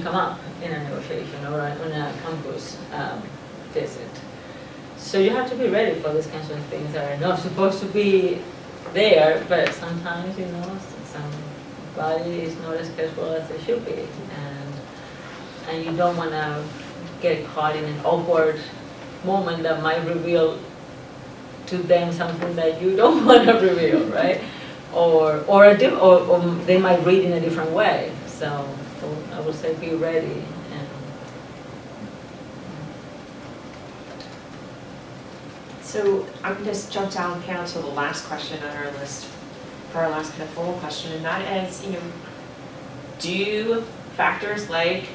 come up in a negotiation or on a campus visit. So you have to be ready for these kinds of things that are not supposed to be there, but sometimes, you know, somebody is not as careful as they should be, and you don't want to get caught in an awkward moment that might reveal to them something that you don't want to reveal, right? Or they might read in a different way. So I would say be ready. So I'm going to just jump down panel to the last question on our list for our last kind of formal question, and that is, you know, do factors like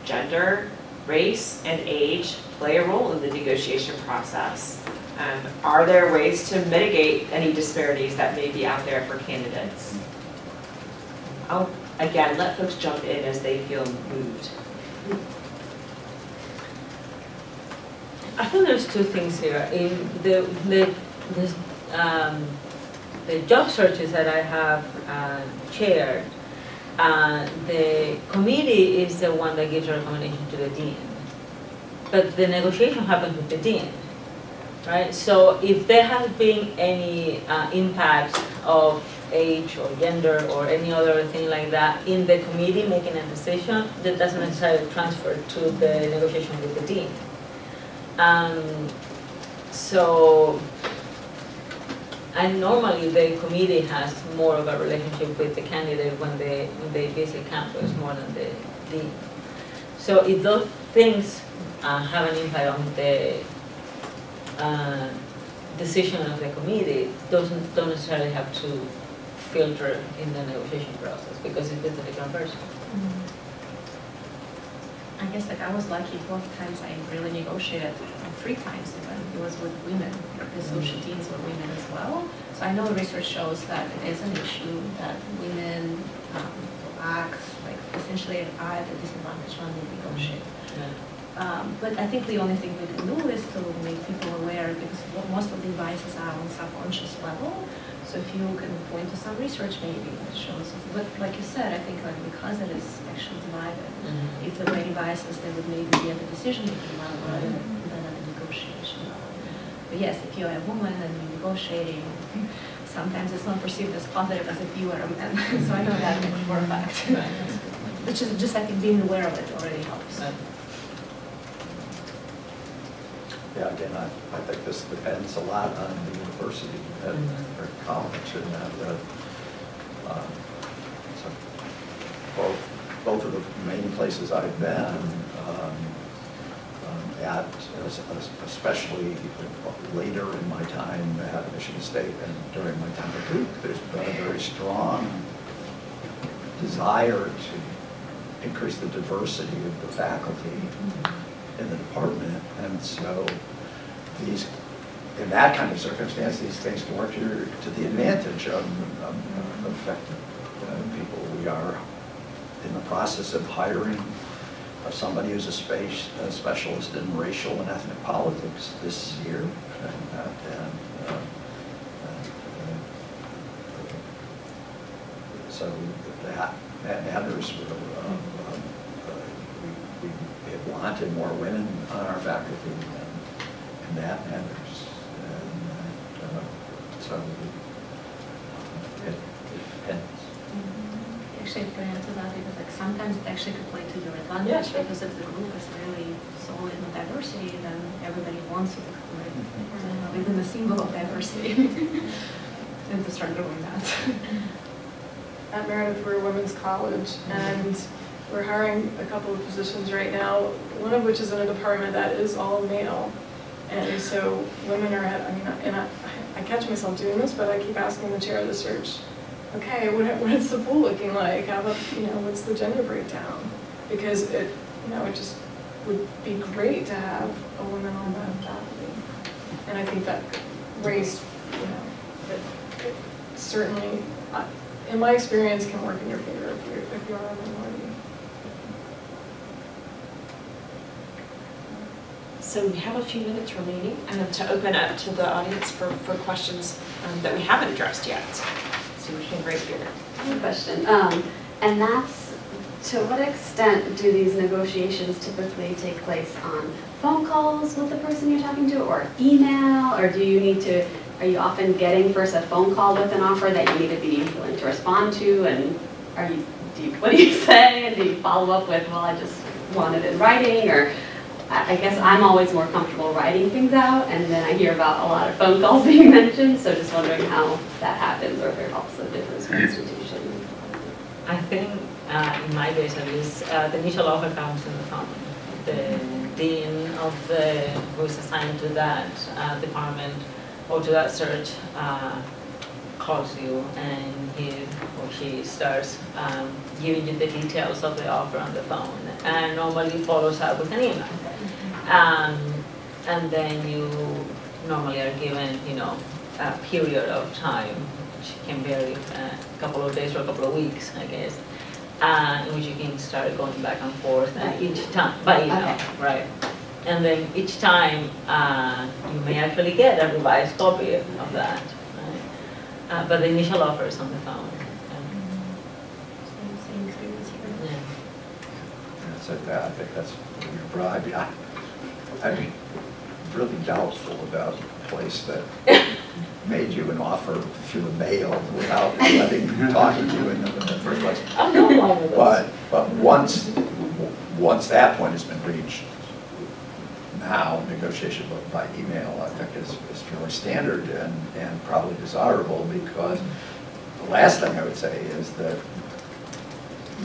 gender, race, and age play a role in the negotiation process? Are there ways to mitigate any disparities that may be out there for candidates? I'll, again, let folks jump in as they feel moved. I think there's two things here. In the job searches that I have chaired, the committee is the one that gives a recommendation to the dean. But the negotiation happens with the dean, right? So if there has been any impact of age or gender or any other thing like that in the committee making a decision, that doesn't necessarily transfer to the negotiation with the dean. And normally the committee has more of a relationship with the candidate when they visit campus more than the dean. So if those things have an impact on the decision of the committee, don't necessarily have to filter in the negotiation process because it's with a different person. I guess like I was lucky both times I really negotiated, 3 times even, it was with women. The social teams were women as well. So I know research shows that it is an issue that women act like essentially at a disadvantage when they negotiate. But I think the only thing we can do is to make people aware because most of the advices are on subconscious level. So if you can point to some research maybe that shows, but like you said, I think like because it is actually divided, if there were any biases, they would maybe be at the decision-making level rather than at the negotiation level. But yes, if you're a woman and you're negotiating, sometimes it's not perceived as positive as if you were a man. So I know that for a fact. Which is just, I think, being aware of it already helps. Yeah, again, I think this depends a lot on the university and or college, and so both of the main places I've been at, especially later in my time at Michigan State and during my time at Duke, there's been a very strong desire to increase the diversity of the faculty in the department, and so in that kind of circumstance, these things can work to the advantage of effective people. We are in the process of hiring somebody who's a specialist in racial and ethnic politics this year, so that matters. We wanted more women on our faculty, and that matters. And so it depends. Actually, to add to that, because like sometimes it actually could play to your advantage, because if the group is really solid in diversity, then everybody wants to within the symbol of diversity, and to start doing that. At Meredith, we're a women's college, and we're hiring a couple of positions right now, one of which is in a department that is all male. And so women are at, I catch myself doing this, but I keep asking the chair of the search, okay, what is the pool looking like? How about, what's the gender breakdown? Because it just would be great to have a woman on that faculty. And I think that race, it certainly, in my experience, can work in your favor if you're a minority. So we have a few minutes remaining to open up to the audience for questions that we haven't addressed yet. So we can right here. I have a question, and that's, to what extent do these negotiations typically take place on phone calls with the person you're talking to, or email, or are you often getting first a phone call with an offer that you need to be willing to respond to, and what do you say, and do you follow up with, well, I just want it in writing, or I guess I'm always more comfortable writing things out, and then I hear about a lot of phone calls being mentioned, so just wondering how that happens, or if there also differs from institution. I think, in my case at least, the initial offer comes in the phone. The dean who is assigned to that department or to that search calls you, and he or she starts giving you the details of the offer on the phone, and normally follows up with an email. And then you normally are given, a period of time, which can vary a couple of days or a couple of weeks, I guess, in which you can start going back and forth, and each time, by email, right? And then each time, you may actually get a revised copy of that, right? But the initial offer is on the phone. Same experience here. Yeah. So I think that's your bribe. I'm really doubtful about a place that made you an offer through the mail without talking to you in the first place. But once that point has been reached, now negotiation by email, I think, is fairly standard and probably desirable, because the last thing I would say is that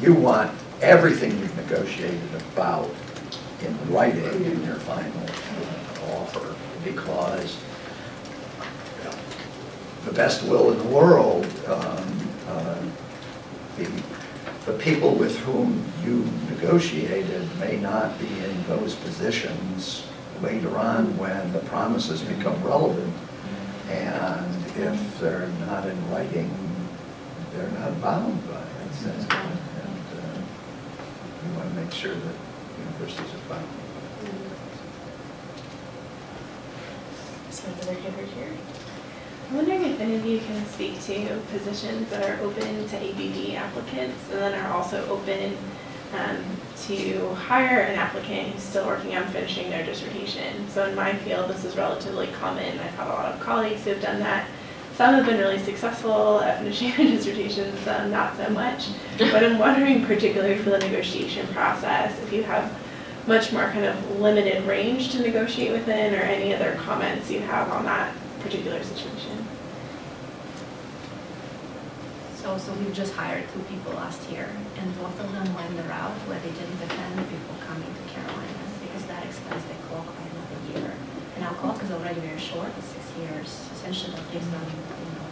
you want everything you've negotiated about in writing in your final offer, because the best will in the world, the people with whom you negotiated may not be in those positions later on when the promises become relevant. And if they're not in writing, they're not bound by it. And we want to make sure that universities are bound. So another hand right here. I'm wondering if any of you can speak to positions that are open to ABD applicants and then are also open to hire an applicant who's still working on finishing their dissertation. So in my field, this is relatively common. I've had a lot of colleagues who have done that. Some have been really successful at finishing their dissertations, some not so much. But I'm wondering, particularly for the negotiation process, if you have much more kind of limited range to negotiate within, or any other comments you have on that particular situation. So we just hired 2 people last year, and both of them went the route where they didn't defend before coming to Carolina, because that extends their clock by another year. And our clock is already very short, it's 6 years. Essentially, that gives them,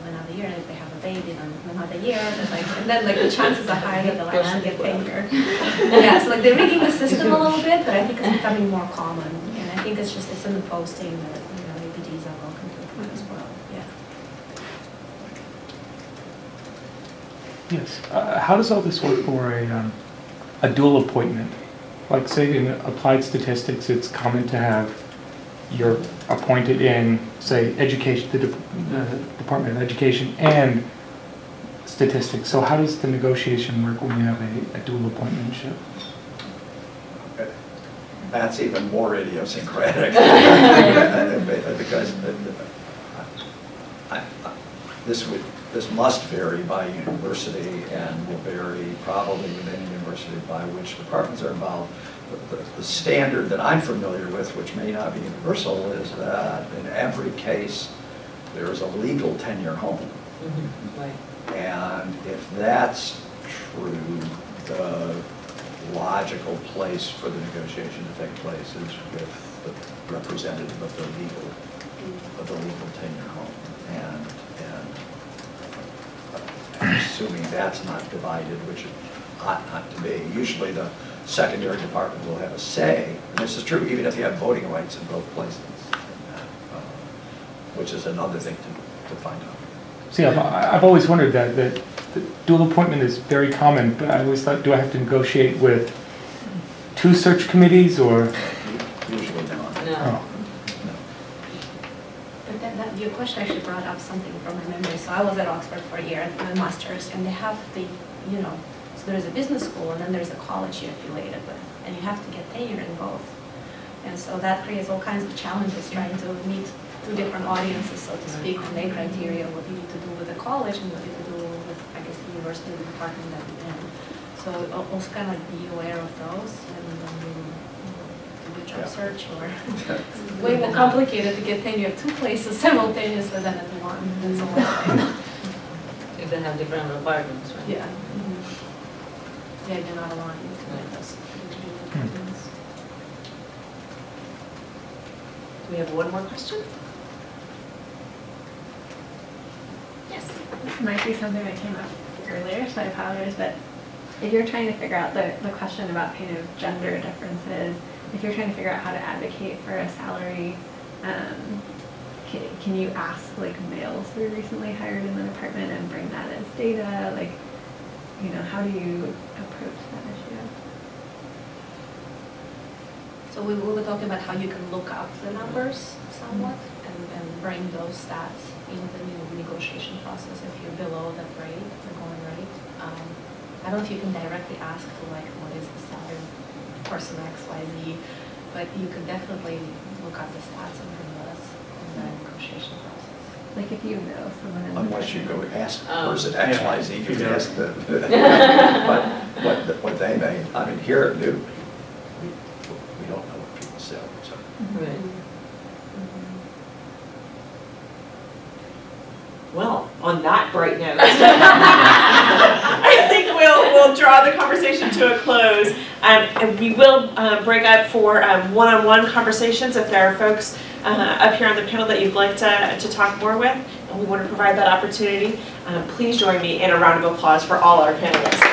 another year. And if they have a baby, then another year. And then the chances are higher that they'll actually get tenure. Yeah, so they're rigging the system a little bit, but I think it's becoming more common. And I think it's in the posting that APDs are welcome to apply as well. Yeah. Yes. How does all this work for a dual appointment? Like, say in applied statistics, it's common to have you're appointed in, say, education, the Department of Education and statistics. So how does the negotiation work when you have a dual appointmentship? That's even more idiosyncratic because this must vary by university and will vary probably with any university by which departments are involved. The standard that I'm familiar with, which may not be universal, is that in every case there is a legal tenure home. Mm-hmm. Right. And if that's true, the logical place for the negotiation to take place is with the representative of the legal tenure home. And I'm assuming that's not divided, which it ought not to be. Usually the secondary department will have a say, and this is true even if you have voting rights in both places, which is another thing to find out. See, I've always wondered that the dual appointment is very common, but I always thought, do I have to negotiate with 2 search committees or? Usually not. No. Oh. But your question actually brought up something from my memory. So I was at Oxford for a year, my master's, and they have so there's a business school and then there's a college you're affiliated with, and you have to get tenure in both. And so that creates all kinds of challenges trying to meet 2 different audiences, so to speak, on their criteria, what you need to do with the college and what you need to do with, I guess, the university, the department that you're in. So also kind of be aware of those and do your job search, or it's way more complicated to get tenure at 2 places simultaneously than at 1. That's all I'm saying. If they have different requirements, right? Yeah. Yeah, you're not aligned with those. Do we have one more question? Yes. This might be something that came up earlier, so I apologize, but if you're trying to figure out the question about kind of gender differences, if you're trying to figure out how to advocate for a salary, can you ask males who were recently hired in the department and bring that as data? How do you approach that issue? So we were talking about how you can look up the numbers somewhat and bring those stats in the new negotiation process if you're below that rate, the going rate. I don't know if you can directly ask for what is the salary person X, Y, Z, but you could definitely look up the stats and bring those in the negotiation process. If you know someone in Unless you go ask person Yeah. X, Y, Z, you can ask what they may. I mean, here at Duke, we don't know what people's salaries are. Right. Well, on that bright note, I think we'll will draw the conversation to a close. And we will break up for one-on-one conversations if there are folks up here on the panel that you'd like to talk more with, and we want to provide that opportunity. Please join me in a round of applause for all our panelists.